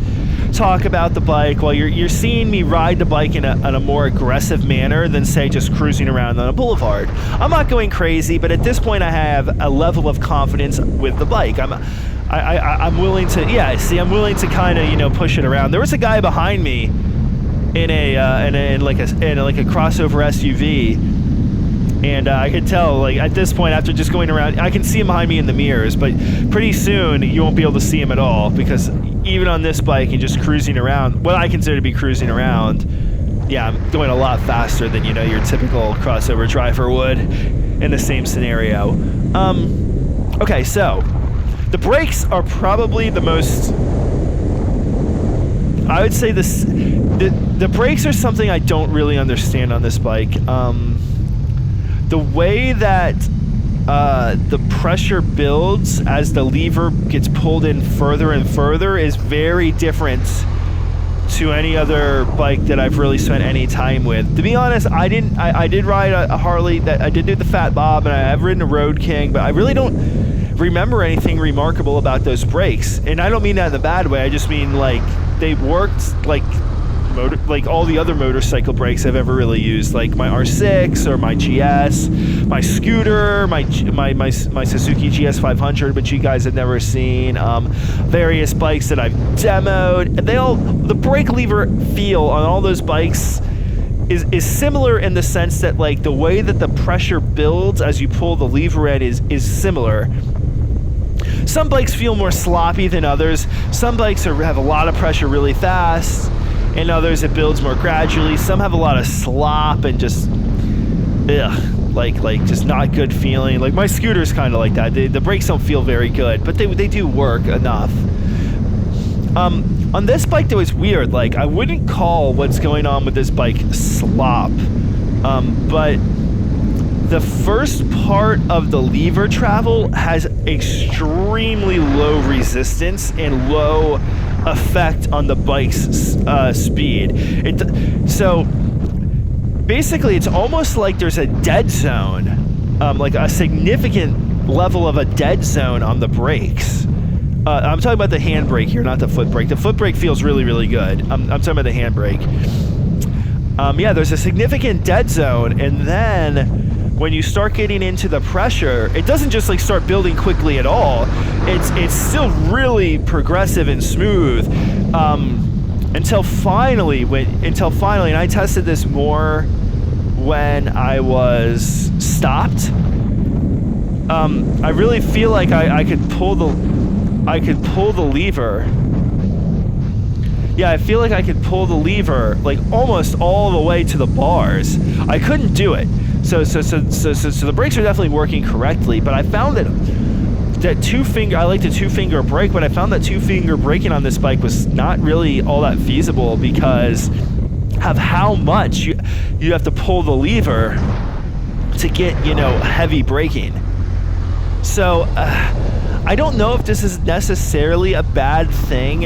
talk about the bike while you're seeing me ride the bike in a more aggressive manner than, say, just cruising around on a boulevard. I'm not going crazy, but at this point I have a level of confidence with the bike. I'm willing to, I'm willing to kind of, you know, push it around. There was a guy behind me in like a crossover SUV. And I could tell, like, at this point, after just going around, I can see him behind me in the mirrors, but pretty soon you won't be able to see him at all, because even on this bike and just cruising around, what I consider to be cruising around, yeah, I'm going a lot faster than, you know, your typical crossover driver would in the same scenario. Okay, so the brakes are probably the most, I would say the brakes are something I don't really understand on this bike. The way that the pressure builds as the lever gets pulled in further and further is very different to any other bike that I've really spent any time with. To be honest, I did ride a Harley, that I did do the Fat Bob, and I've ridden a Road King, but I really don't remember anything remarkable about those brakes. And I don't mean that in a bad way. I just mean, like, they worked like like all the other motorcycle brakes I've ever really used, like my R6 or my GS, my scooter, my Suzuki GS 500, which you guys have never seen, various bikes that I've demoed. The brake lever feel on all those bikes is similar in the sense that like the way that the pressure builds as you pull the lever in is similar. Some bikes feel more sloppy than others. Some bikes have a lot of pressure really fast, and others it builds more gradually. Some have a lot of slop and just like just not good feeling. Like my scooter's kind of like that. The brakes don't feel very good, but they do work enough. On this bike, though, it's weird. Like, I wouldn't call what's going on with this bike slop, but the first part of the lever travel has extremely low resistance and low effect on the bike's speed. So basically, it's almost like there's a dead zone, like a significant level of a dead zone on the brakes. I'm talking about the handbrake here, not the foot brake. The foot brake feels really, really good. I'm talking about the handbrake. Yeah, there's a significant dead zone, and then when you start getting into the pressure, it doesn't just like start building quickly at all. It's still really progressive and smooth until finally, and I tested this more when I was stopped. I really feel like I could pull the lever. Yeah, I feel like I could pull the lever like almost all the way to the bars. I couldn't do it. So the brakes are definitely working correctly, but I found that I like the two-finger brake, but I found that two-finger braking on this bike was not really all that feasible because of how much you have to pull the lever to get, heavy braking. So I don't know if this is necessarily a bad thing.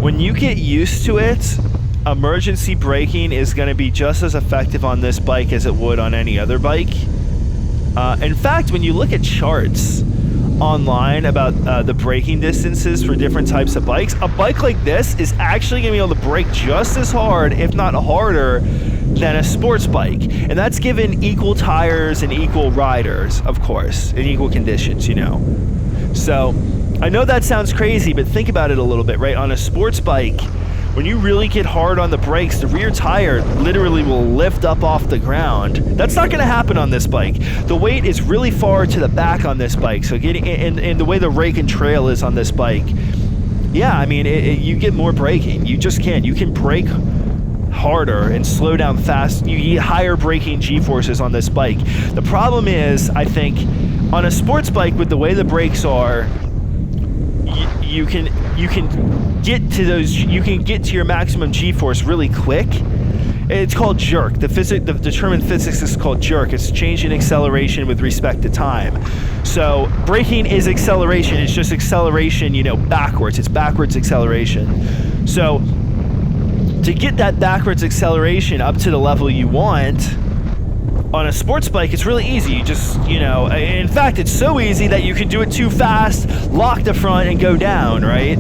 When you get used to it, emergency braking is going to be just as effective on this bike as it would on any other bike. In fact, when you look at charts online about the braking distances for different types of bikes, a bike like this is actually going to be able to brake just as hard, if not harder, than a sports bike. And that's given equal tires and equal riders, of course, in equal conditions, So I know that sounds crazy, but think about it a little bit, right? On a sports bike, when you really get hard on the brakes, the rear tire literally will lift up off the ground. That's not going to happen on this bike. The weight is really far to the back on this bike, so getting in the way the rake and trail is on this bike, yeah, I mean, you get more braking. You just can. You can brake harder and slow down fast. You get higher braking G-forces on this bike. The problem is, I think, on a sports bike with the way the brakes are, you can get to your maximum G-force really quick. It's called jerk. The determined physics is called jerk. It's change in acceleration with respect to time. So braking is acceleration. It's just acceleration, backwards. It's backwards acceleration. So to get that backwards acceleration up to the level you want on a sports bike, it's really easy. You just, in fact, it's so easy that you can do it too fast, lock the front, and go down, right?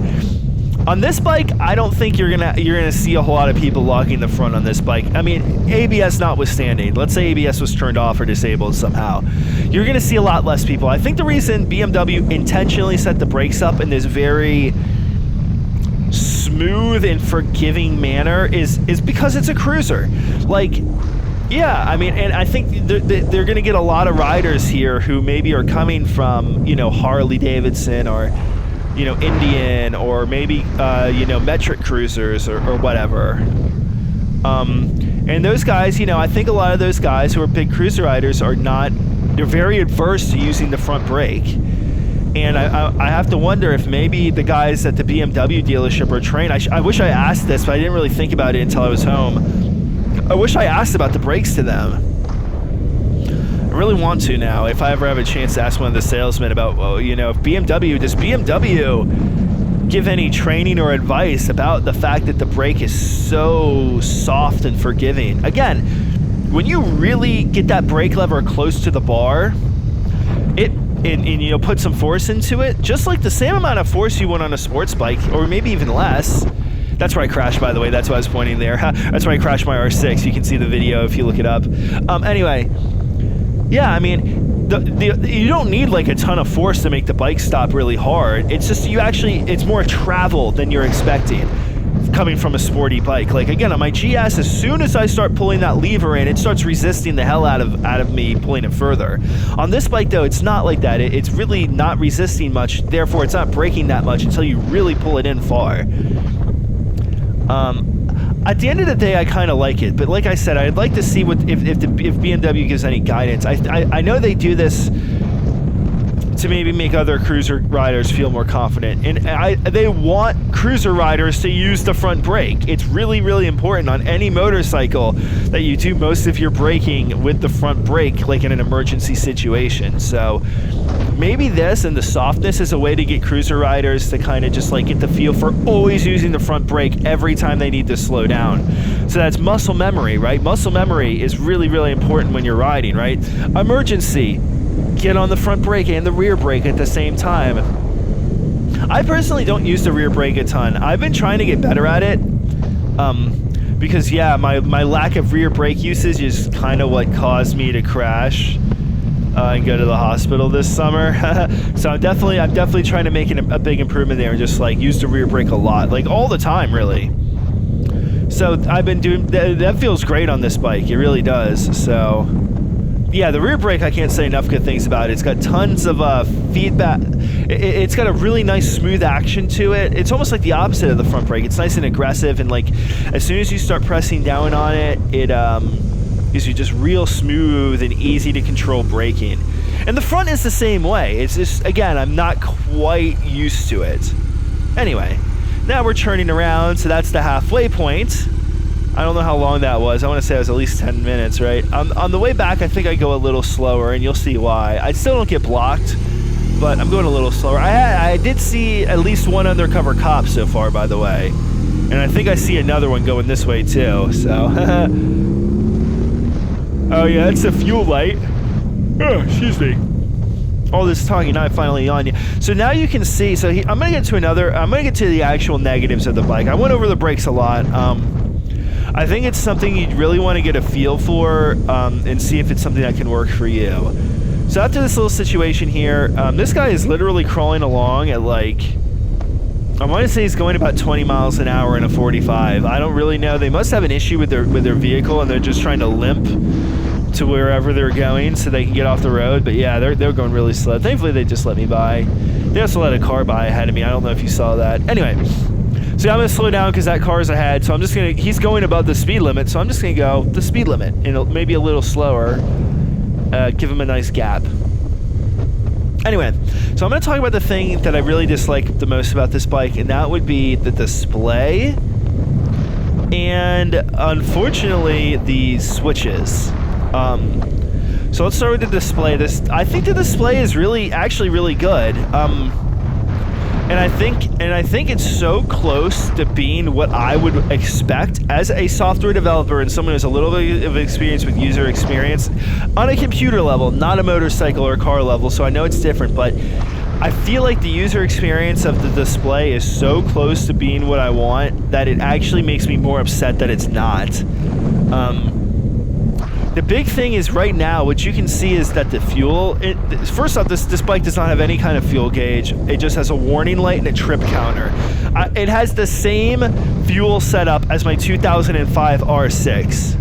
On this bike, I don't think you're gonna see a whole lot of people locking the front on this bike. I mean, ABS notwithstanding. Let's say ABS was turned off or disabled somehow. You're gonna see a lot less people. I think the reason BMW intentionally set the brakes up in this very smooth and forgiving manner is because it's a cruiser. Like, yeah, I mean, and I think they're going to get a lot of riders here who maybe are coming from, Harley Davidson or, Indian or maybe, metric cruisers or whatever. And those guys, I think a lot of those guys who are big cruiser riders they're very adverse to using the front brake. And I have to wonder if maybe the guys at the BMW dealership are trained. I wish I asked this, but I didn't really think about it until I was home. I wish I asked about the brakes to them. I really want to now, if I ever have a chance to ask one of the salesmen about, does BMW give any training or advice about the fact that the brake is so soft and forgiving? Again, when you really get that brake lever close to the bar, and put some force into it, just like the same amount of force you would on a sports bike, or maybe even less, That's where I crashed, by the way. That's why I was pointing there. That's where I crashed my R6. You can see the video if you look it up. Anyway, yeah, I mean, you don't need like a ton of force to make the bike stop really hard. It's just it's more travel than you're expecting coming from a sporty bike. Like again, on my GS, as soon as I start pulling that lever in, it starts resisting the hell out of me pulling it further. On this bike though, it's not like that. It's really not resisting much, therefore it's not braking that much until you really pull it in far. At the end of the day, I kind of like it, but like I said, I'd like to see if BMW gives any guidance. I know they do this to maybe make other cruiser riders feel more confident, and they want cruiser riders to use the front brake. It's really, really important on any motorcycle that you do most of your braking with the front brake, like in an emergency situation. So maybe this and the softness is a way to get cruiser riders to kind of just like get the feel for always using the front brake every time they need to slow down. So that's muscle memory, right? Muscle memory is really, really important when you're riding, right? Emergency, get on the front brake and the rear brake at the same time. I personally don't use the rear brake a ton. I've been trying to get better at it because yeah, my lack of rear brake usage is kind of what caused me to crash and go to the hospital this summer. So I'm definitely trying to make a big improvement there and just like use the rear brake a lot, like all the time really. So I've been doing that. Feels great on this bike, it really does. So yeah, the rear brake I can't say enough good things about it. It's got tons of feedback. It's got a really nice smooth action to it. It's almost like the opposite of the front brake. It's nice and aggressive, and like as soon as you start pressing down on it, it gives you just real smooth and easy to control braking. And the front is the same way. It's just, again, I'm not quite used to it. Anyway, now we're turning around, so that's the halfway point. I don't know how long that was. I want to say it was at least 10 minutes, right? On the way back, I think I go a little slower, and you'll see why. I still don't get blocked, but I'm going a little slower. I did see at least one undercover cop so far, by the way. And I think I see another one going this way, too, so. Oh, yeah, it's a fuel light. Oh, excuse me. All this talking, now I'm finally on you. So now you can see, so I'm going to get to the actual negatives of the bike. I went over the brakes a lot. I think it's something you'd really want to get a feel for and see if it's something that can work for you. So after this little situation here, this guy is literally crawling along at like, I want to say he's going about 20 miles an hour in a 45. I don't really know. They must have an issue with their vehicle, and they're just trying to limp to wherever they're going so they can get off the road. But yeah, they're going really slow. Thankfully, they just let me by. They also let a car by ahead of me. I don't know if you saw that. Anyway. So I'm going to slow down because that car is ahead. So I'm just going to, he's going above the speed limit. So I'm just going to go the speed limit and maybe a little slower. Give him a nice gap. Anyway, so I'm going to talk about the thing that I really dislike the most about this bike, and that would be the display and unfortunately the switches. So let's start with the display. I think the display is actually really good. And I think it's so close to being what I would expect as a software developer and someone who has a little bit of experience with user experience on a computer level, not a motorcycle or car level, so I know it's different, but I feel like the user experience of the display is so close to being what I want that it actually makes me more upset that it's not. The big thing is right now, what you can see is that the fuel, first off, this bike does not have any kind of fuel gauge. It just has a warning light and a trip counter. It has the same fuel setup as my 2005 R6.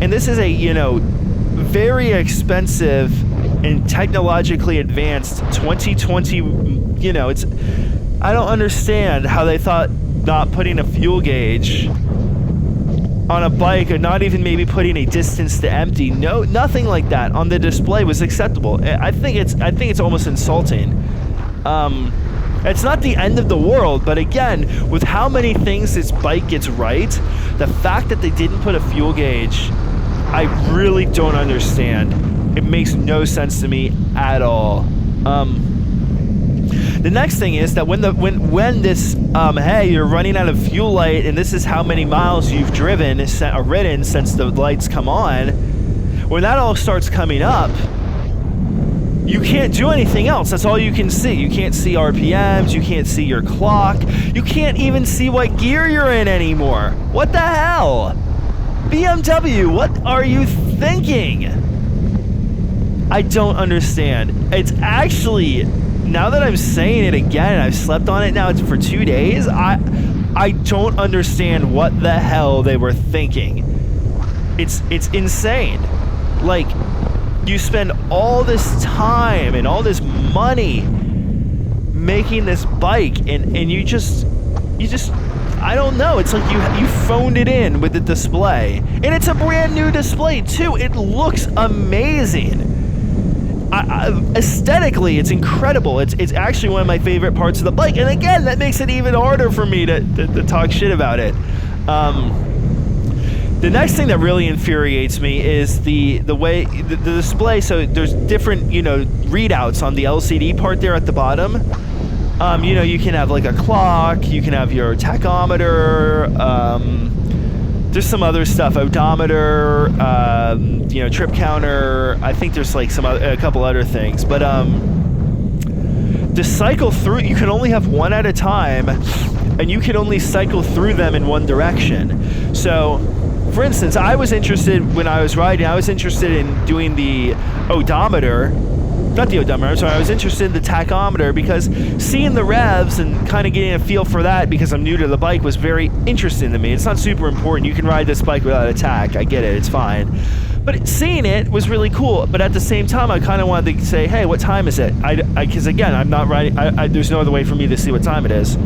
And this is a, very expensive and technologically advanced 2020, I don't understand how they thought not putting a fuel gauge on a bike, or not even maybe putting a distance to empty, nothing like that on the display was acceptable. I think it's almost insulting. It's not the end of the world, but again, with how many things this bike gets right, the fact that they didn't put a fuel gauge, I really don't understand. It makes no sense to me at all. The next thing is that when this, hey, you're running out of fuel light and this is how many miles you've ridden since the lights come on, when that all starts coming up, you can't do anything else. That's all you can see. You can't see RPMs. You can't see your clock. You can't even see what gear you're in anymore. What the hell? BMW, what are you thinking? I don't understand. It's actually, now that I'm saying it again, and I've slept on it now for 2 days, I don't understand what the hell they were thinking. It's insane. Like, you spend all this time and all this money making this bike, and you just I don't know. It's like you phoned it in with the display, and it's a brand new display too. It looks amazing. Aesthetically, it's incredible. It's actually one of my favorite parts of the bike, and again, that makes it even harder for me to talk shit about it. The next thing that really infuriates me is the way the display. So there's different, readouts on the LCD part there at the bottom. You can have like a clock, you can have your tachometer, there's some other stuff, odometer, trip counter. I think there's like a couple other things, but to cycle through, you can only have one at a time, and you can only cycle through them in one direction. So, for instance, I was interested when I was riding. I was interested in doing the odometer. Not the odometer, I'm sorry, I was interested in the tachometer because seeing the revs and kind of getting a feel for that because I'm new to the bike was very interesting to me. It's not super important. You can ride this bike without a tach. I get it. It's fine. But seeing it was really cool. But at the same time, I kind of wanted to say, hey, what time is it? Because again, I'm not riding. There's no other way for me to see what time it is.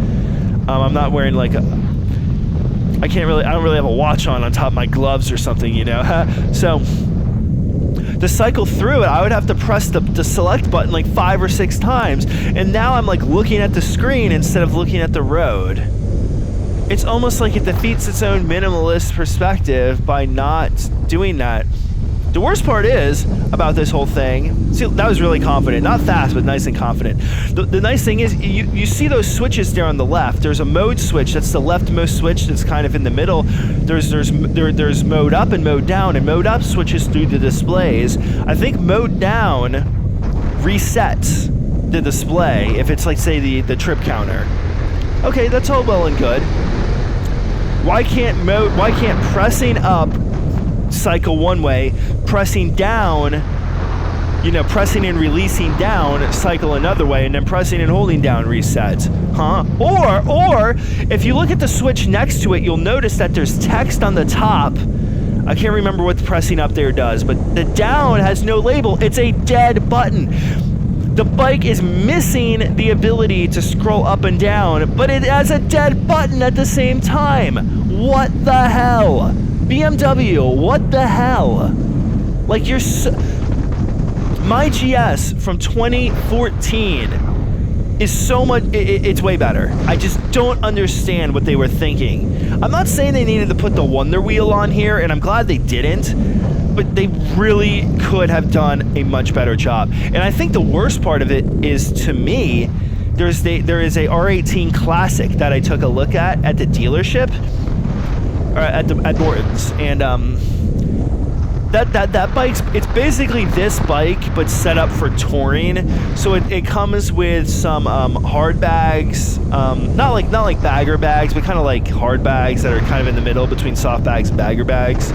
I'm not wearing like I don't really have a watch on top of my gloves or something, So to cycle through it, I would have to press the select button like 5 or 6 times, and now I'm like looking at the screen instead of looking at the road. It's almost like it defeats its own minimalist perspective by not doing that. The worst part is about this whole thing, see, that was really confident, not fast, but nice and confident. The nice thing is you see those switches there on the left. There's a mode switch, that's the leftmost switch that's kind of in the middle. There's mode up and mode down, and mode up switches through the displays. I think mode down resets the display if it's like, say, the trip counter. Okay, that's all well and good. Why can't pressing up cycle one way, pressing down, pressing and releasing down, cycle another way, and then pressing and holding down resets? Huh? Or if you look at the switch next to it, you'll notice that there's text on the top. I can't remember what the pressing up there does, but the down has no label. It's a dead button. The bike is missing the ability to scroll up and down, but it has a dead button at the same time. What the hell? BMW, what the hell? Like, my GS from 2014 is so much, it's way better. I just don't understand what they were thinking. I'm not saying they needed to put the Wonder Wheel on here, and I'm glad they didn't, but they really could have done a much better job. And I think the worst part of it is, to me, there is a R18 Classic that I took a look at the dealership, or at Norton's, and that bike's, it's basically this bike but set up for touring. So it comes with some hard bags, not like bagger bags, but kind of like hard bags that are kind of in the middle between soft bags and bagger bags.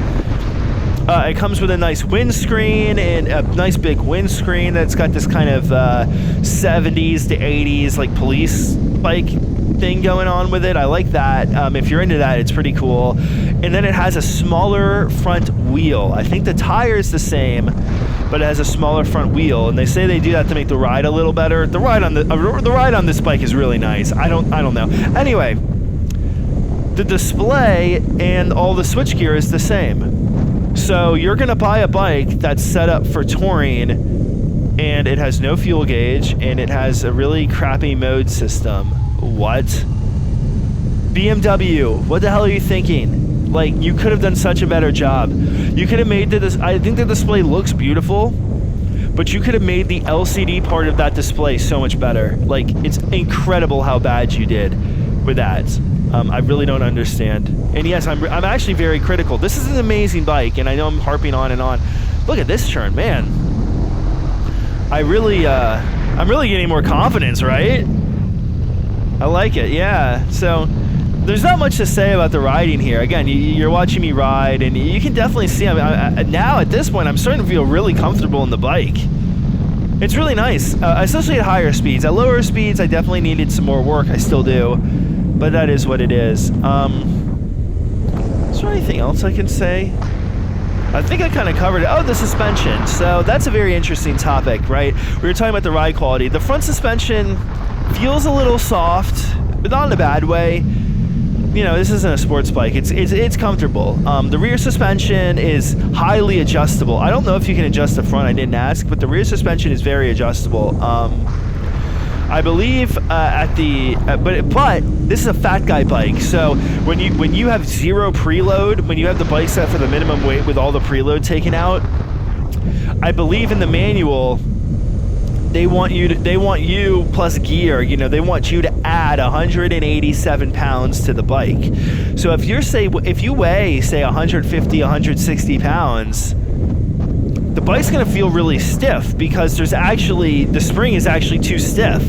It comes with a nice windscreen, and a nice big windscreen that's got this kind of 70s to 80s like police bike thing going on with it. I like that. If you're into that, it's pretty cool. And then it has a smaller front wheel. I think the tire's the same, but it has a smaller front wheel, and they say they do that to make the ride a little better. The ride on this bike is really nice. I don't know. Anyway, the display and all the switchgear is the same. So you're gonna buy a bike that's set up for touring, and it has no fuel gauge, and it has a really crappy mode system. What? BMW, what the hell are you thinking? Like, you could have done such a better job. You could have made I think the display looks beautiful, but you could have made the LCD part of that display so much better. Like, it's incredible how bad you did with that. I really don't understand. And yes, I'm actually very critical. This is an amazing bike, and I know I'm harping on and on. Look at this turn, man. I'm really getting more confidence, right? I like it, yeah. So there's not much to say about the riding here. Again, you're watching me ride, and you can definitely see, now at this point, I'm starting to feel really comfortable in the bike. It's really nice, especially at higher speeds. At lower speeds, I definitely needed some more work. I still do, but that is what it is. Is there anything else I can say? I think I kind of covered it. Oh, the suspension. So that's a very interesting topic, right? We were talking about the ride quality. The front suspension feels a little soft, but not in a bad way. You know, this isn't a sports bike. It's comfortable. The rear suspension is highly adjustable. I don't know if you can adjust the front. I didn't ask, but the rear suspension is very adjustable. I believe but this is a fat guy bike. So when you have zero preload, when you have the bike set for the minimum weight with all the preload taken out, I believe in the manual they want you plus gear. You know, they want you to add 187 pounds to the bike. So if you weigh say 150, 160 pounds. The bike's gonna feel really stiff because the spring is actually too stiff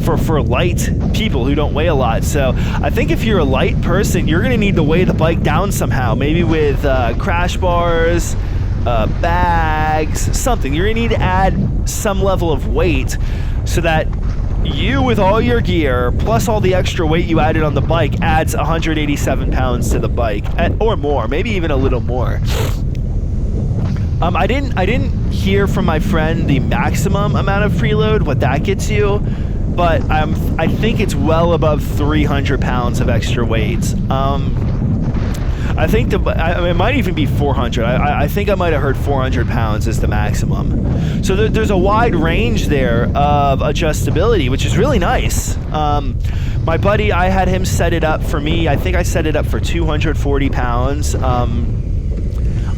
for light people who don't weigh a lot. So I think if you're a light person, you're gonna need to weigh the bike down somehow, maybe with crash bars, bags, something. You're gonna need to add some level of weight so that you, with all your gear plus all the extra weight you added on the bike, adds 187 pounds to the bike, or more, maybe even a little more. I didn't hear from my friend the maximum amount of preload, what that gets you, but I think it's well above 300 pounds of extra weight. I think it might even be 400. I think I might have heard 400 pounds is the maximum. So there's a wide range there of adjustability, which is really nice. My buddy, I had him set it up for me. I think I set it up for 240 pounds.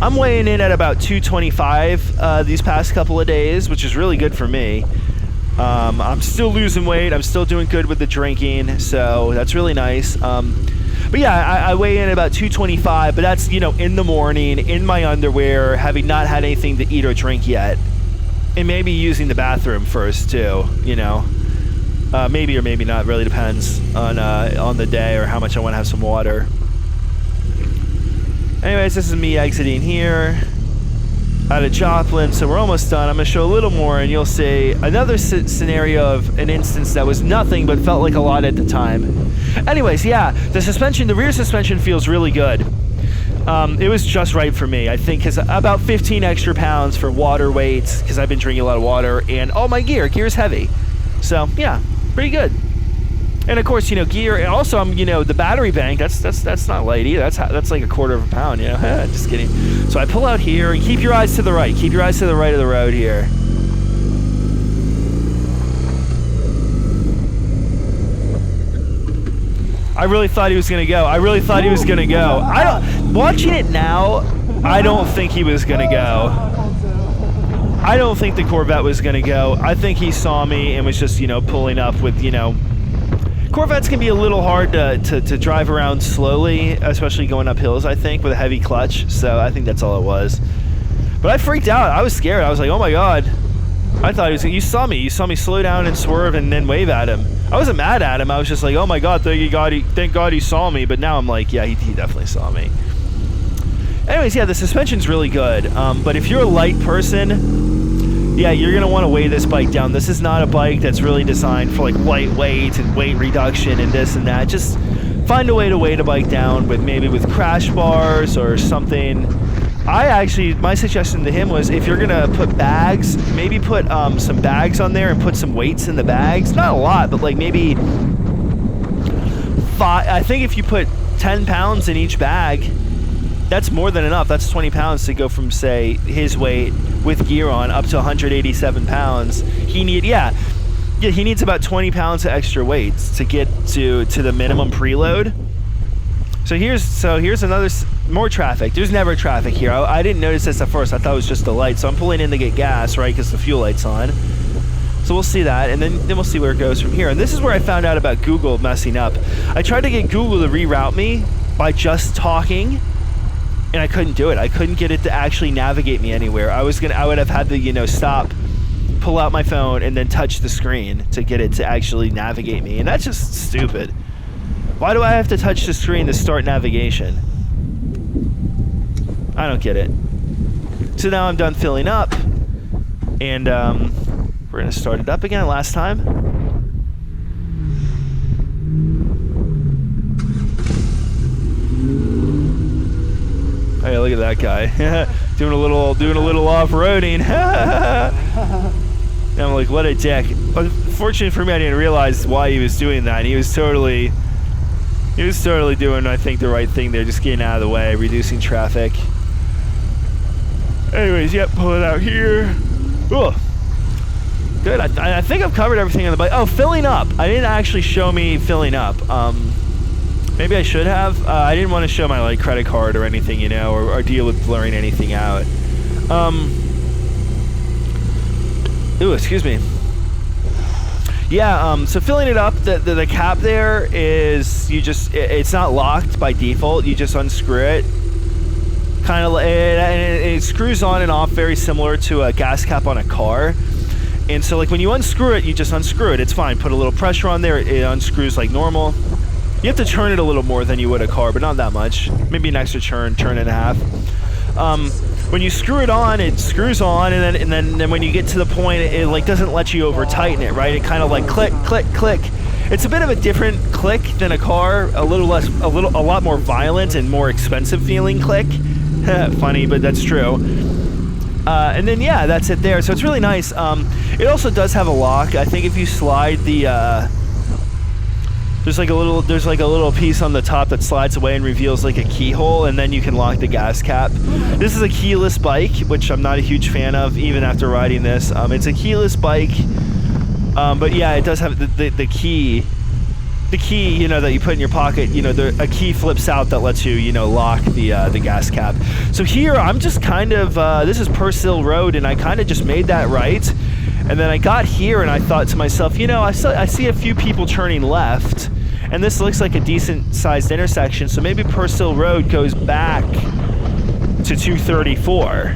I'm weighing in at about 225 these past couple of days, which is really good for me. I'm still losing weight. I'm still doing good with the drinking, so that's really nice. But yeah, I weigh in at about 225, but that's, in the morning, in my underwear, having not had anything to eat or drink yet. And maybe using the bathroom first, too, maybe or maybe not, really depends on the day or how much I want to have some water. Anyways, this is me exiting here out of Joplin, so we're almost done. I'm going to show a little more, and you'll see another scenario of an instance that was nothing but felt like a lot at the time. Anyways, yeah, the rear suspension feels really good. It was just right for me, I think, because about 15 extra pounds for water weight, because I've been drinking a lot of water, and all my gear's heavy. So, yeah, pretty good. And of course, gear, and also I'm, the battery bank, that's not light either. That's like a quarter of a pound, just kidding. So I pull out here, and keep your eyes to the right. Keep your eyes to the right of the road here. I really thought he was gonna go. Watching it now, I don't think he was gonna go. I don't think the Corvette was gonna go. I think he saw me and was just, pulling up with, Corvettes can be a little hard to drive around slowly, especially going up hills, I think, with a heavy clutch. So I think that's all it was. But I freaked out. I was scared. I was like, oh my God. I thought he was. You saw me slow down and swerve and then wave at him. I wasn't mad at him. I was just like, oh my God, thank God he saw me. But now I'm like, yeah, he definitely saw me. Anyways, yeah, the suspension's really good. But if you're a light person, yeah, you're going to want to weigh this bike down. This is not a bike that's really designed for like lightweight and weight reduction and this and that. Just find a way to weigh the bike down with crash bars or something. My suggestion to him was, if you're going to put bags, maybe put some bags on there and put some weights in the bags. Not a lot, but like maybe 5. I think if you put 10 pounds in each bag, that's more than enough. That's 20 pounds to go from, say, his weight with gear on up to 187 pounds. He needs about 20 pounds of extra weight to get to the minimum preload. So here's another more traffic. There's never traffic here. I didn't notice this at first. I thought it was just the light. So I'm pulling in to get gas, right, because the fuel light's on. So we'll see that, and then we'll see where it goes from here. And this is where I found out about Google messing up. I tried to get Google to reroute me by just talking, and I couldn't do it. I couldn't get it to actually navigate me anywhere. I would have had to, stop pull out my phone and then touch the screen to get it to actually navigate me. And that's just stupid. Why do I have to touch the screen to start navigation? I don't get it. So now I'm done filling up. And we're going to start it up again last time. Hey, look at that guy. doing a little off-roading. And I'm like, what a dick. Unfortunately for me, I didn't realize why he was doing that. He was totally doing, I think, the right thing there, just getting out of the way, reducing traffic. Anyways, yep, pull it out here. Ugh. Good. I think I've covered everything on the bike. Oh, filling up. I didn't actually show me filling up. Maybe I should have. I didn't want to show my like credit card or anything, you know, or deal with blurring anything out. Ooh, excuse me. Yeah. So filling it up, the cap there is it's not locked by default. You just unscrew it. Kind of, it screws on and off very similar to a gas cap on a car. And so like when you unscrew it, you just unscrew it. It's fine. Put a little pressure on there. It unscrews like normal. You have to turn it a little more than you would a car, but not that much. Maybe an extra turn and a half. When you screw it on, it screws on, and then when you get to the point, it like doesn't let you over tighten it, right? It kind of like click, click, click. It's a bit of a different click than a car. A lot more violent and more expensive feeling click. Funny, but that's true. And then yeah, that's it there. So it's really nice. It also does have a lock. I think if you slide the there's like a little piece on the top that slides away and reveals like a keyhole, and then you can lock the gas cap. This is a keyless bike, which I'm not a huge fan of even after riding this. It's a keyless bike, but yeah, it does have the key. The key, you know, that you put in your pocket, you know, a key flips out that lets you, you know, lock the gas cap. So here, I'm just kind of, this is Purcell Road, and I kind of just made that right. And then I got here, and I thought to myself, you know, I see a few people turning left, and this looks like a decent-sized intersection, so maybe Purcell Road goes back to 234.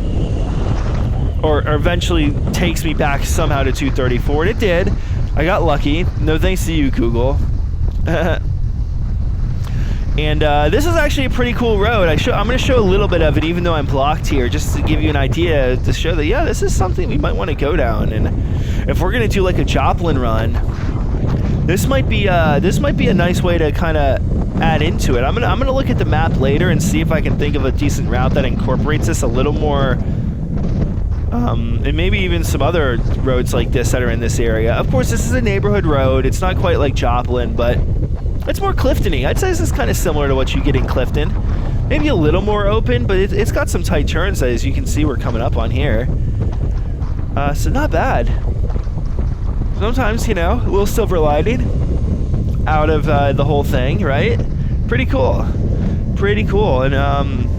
Or eventually takes me back somehow to 234, and it did. I got lucky. No thanks to you, Google. And this is actually a pretty cool road. I'm going to show a little bit of it, even though I'm blocked here, just to give you an idea, to show that, yeah, this is something we might want to go down. And if we're going to do like a Joplin run, this might be a nice way to kind of add into it. I'm gonna look at the map later and see if I can think of a decent route that incorporates this a little more. And maybe even some other roads like this that are in this area. Of course, this is a neighborhood road. It's not quite like Joplin, but it's more Clifton-y. I'd say this is kind of similar to what you get in Clifton. Maybe a little more open, but it's got some tight turns, as you can see we're coming up on here. So not bad. Sometimes, you know, a little silver lining out of the whole thing, right? Pretty cool. Pretty cool. And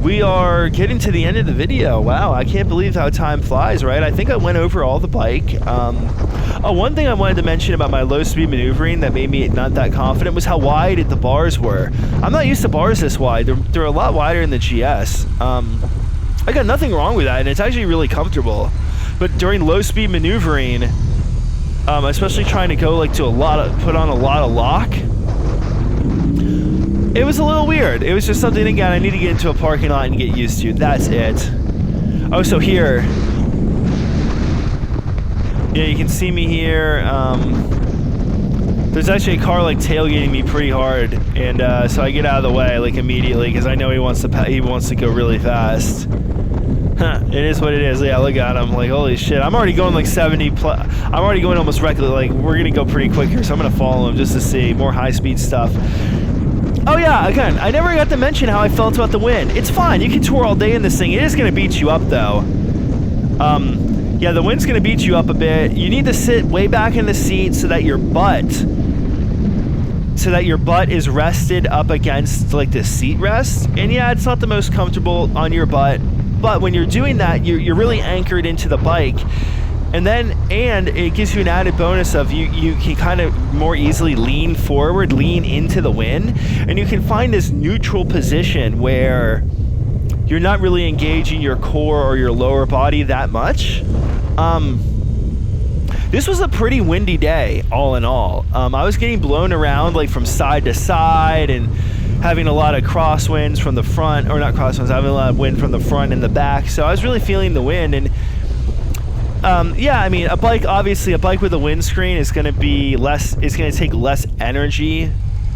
we are getting to the end of the video. Wow, I can't believe how time flies, right? I think I went over all the bike. One thing I wanted to mention about my low-speed maneuvering that made me not that confident was how wide the bars were. I'm not used to bars this wide. They're a lot wider in the GS. I got nothing wrong with that, and it's actually really comfortable. But during low-speed maneuvering, especially trying to go like to put on a lot of lock, it was a little weird. It was just something, again, I need to get into a parking lot and get used to. That's it. Oh, so here. Yeah, you can see me here. There's actually a car like tailgating me pretty hard, and so I get out of the way like immediately because I know he wants to go really fast. Huh, it is what it is. Yeah, look at him. Like, holy shit. I'm already going like 70 plus. I'm already going almost reckless. Like, we're going to go pretty quick here, so I'm going to follow him just to see more high-speed stuff. Oh yeah, again, I never got to mention how I felt about the wind. It's fine, you can tour all day in this thing. It is going to beat you up though. Yeah, the wind's going to beat you up a bit. You need to sit way back in the seat so that your butt is rested up against like the seat rest. And yeah, it's not the most comfortable on your butt, but when you're doing that, you're really anchored into the bike. And it gives you an added bonus of you can kind of more easily lean forward, lean into the wind, and you can find this neutral position where you're not really engaging your core or your lower body that much. This was a pretty windy day, all in all. I was getting blown around like from side to side and having a lot of crosswinds from the front, or not crosswinds, having a lot of wind from the front and the back. So I was really feeling the wind. And yeah, I mean, obviously a bike with a windscreen is going to be less, it's going to take less energy,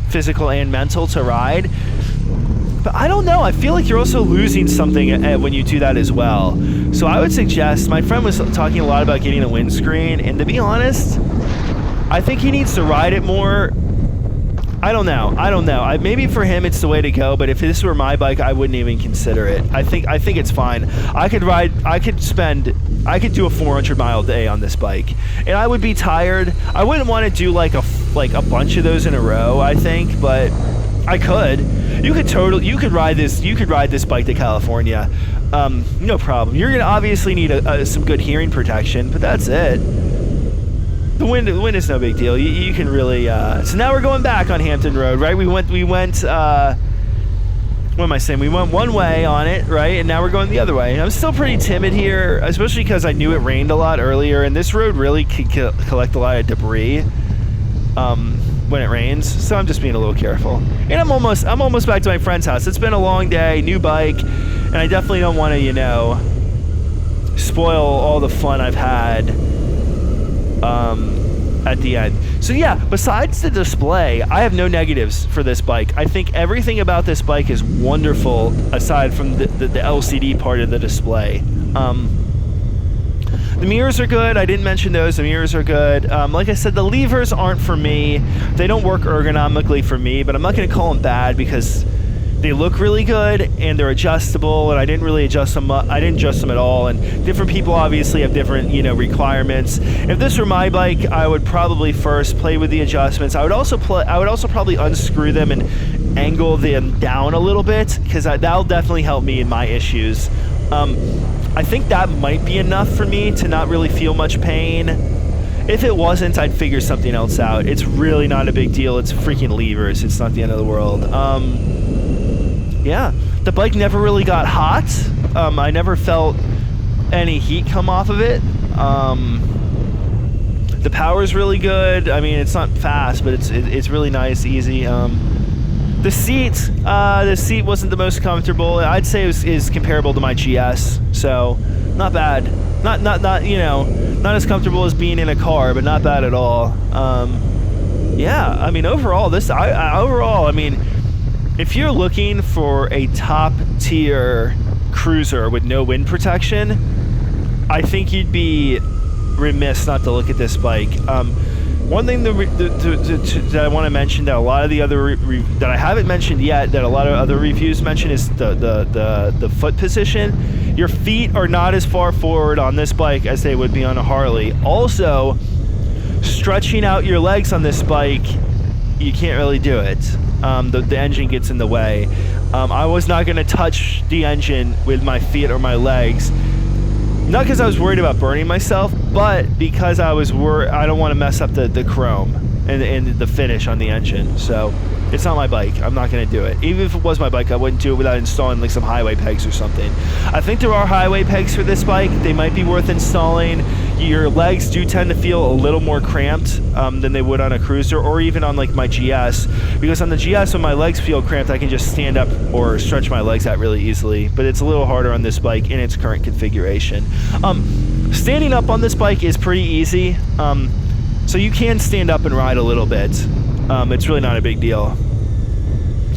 physical and mental, to ride. But I don't know, I feel like you're also losing something when you do that as well. So I would suggest, my friend was talking a lot about getting a windscreen, and to be honest, I think he needs to ride it more. I don't know. Maybe for him it's the way to go, but if this were my bike, I wouldn't even consider it. I think it's fine. I could do a 400-mile day on this bike, and I would be tired. I wouldn't want to do like a bunch of those in a row, I think, but I could. You could ride this bike to California, no problem. You're gonna obviously need some good hearing protection, but that's it. The wind is no big deal. You can really. So now we're going back on Hampton Road, right? We went. What am I saying? We went one way on it, right? And now we're going the other way. I'm still pretty timid here, especially because I knew it rained a lot earlier, and this road really can collect a lot of debris when it rains. So I'm just being a little careful. And I'm almost back to my friend's house. It's been a long day, new bike, and I definitely don't want to, spoil all the fun I've had at the end. So yeah, besides the display, I have no negatives for this bike. I think everything about this bike is wonderful aside from the LCD part of the display. The mirrors are good. I didn't mention those. The mirrors are good. Like I said, the levers aren't for me. They don't work ergonomically for me, but I'm not going to call them bad because they look really good and they're adjustable, and I didn't really adjust them. I didn't adjust them at all, and different people obviously have different, requirements. If this were my bike, I would probably first play with the adjustments. I would also probably unscrew them and angle them down a little bit, because that'll definitely help me in my issues. I think that might be enough for me to not really feel much pain. If it wasn't, I'd figure something else out. It's really not a big deal. It's freaking levers. It's not the end of the world. Yeah, the bike never really got hot. I never felt any heat come off of it. The power's really good. I mean, it's not fast, but it's really nice, easy. The seat wasn't the most comfortable. I'd say it is comparable to my GS, so not bad. Not as comfortable as being in a car, but not bad at all. Yeah, I mean, overall, if you're looking for a top tier cruiser with no wind protection, I think you'd be remiss not to look at this bike. One thing that I want to mention that a lot of the other that I haven't mentioned yet, that a lot of other reviews mention, is the foot position. Your feet are not as far forward on this bike as they would be on a Harley. Also, stretching out your legs on this bike, you can't really do it. The engine gets in the way. I was not going to touch the engine with my feet or my legs. Not because I was worried about burning myself, but because I don't want to mess up the chrome and the finish on the engine. So it's not my bike. I'm not going to do it. Even if it was my bike, I wouldn't do it without installing like some highway pegs or something. I think there are highway pegs for this bike. They might be worth installing. Your legs do tend to feel a little more cramped than they would on a cruiser, or even on like my GS, because on the GS, when my legs feel cramped, I can just stand up or stretch my legs out really easily, but it's a little harder on this bike in its current configuration. Standing up on this bike is pretty easy, so you can stand up and ride a little bit. It's really not a big deal.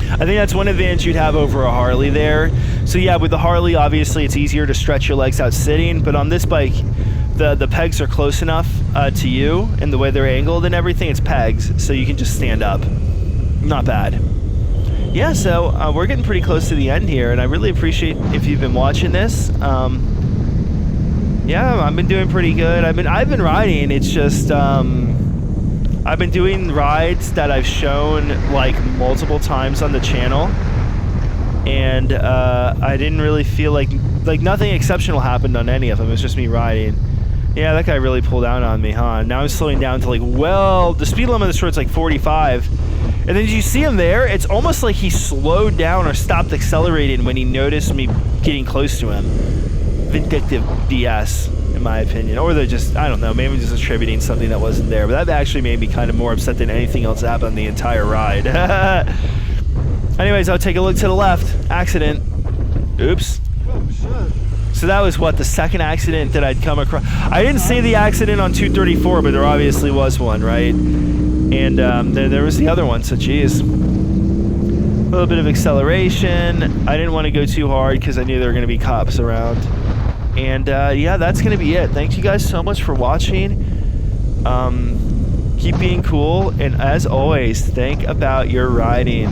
I think that's one advantage you'd have over a Harley there. So yeah, with the Harley, obviously it's easier to stretch your legs out sitting, but on this bike, the pegs are close enough to you, and the way they're angled and everything, it's pegs, so you can just stand up. Not bad. Yeah, so we're getting pretty close to the end here, and I really appreciate if you've been watching this. Yeah, I've been doing pretty good. I've been riding. It's just I've been doing rides that I've shown like multiple times on the channel, and I didn't really feel like nothing exceptional happened on any of them. It was just me riding. Yeah, that guy really pulled out on me, huh? Now I'm slowing down to the speed limit of this road's like 45, And then you see him there, it's almost like he slowed down or stopped accelerating when he noticed me getting close to him. Vindictive DS, in my opinion. Or they're just, I don't know, maybe just attributing something that wasn't there. But that actually made me kind of more upset than anything else that happened on the entire ride. Anyways, I'll take a look to the left. Accident. Oops. Oh, shit. So that was what, the second accident that I'd come across. I didn't see the accident on 234, but there obviously was one, right? And there was the other one, so geez. A little bit of acceleration. I didn't want to go too hard because I knew there were going to be cops around. And yeah, that's going to be it. Thank you guys so much for watching. Keep being cool, and as always, think about your riding.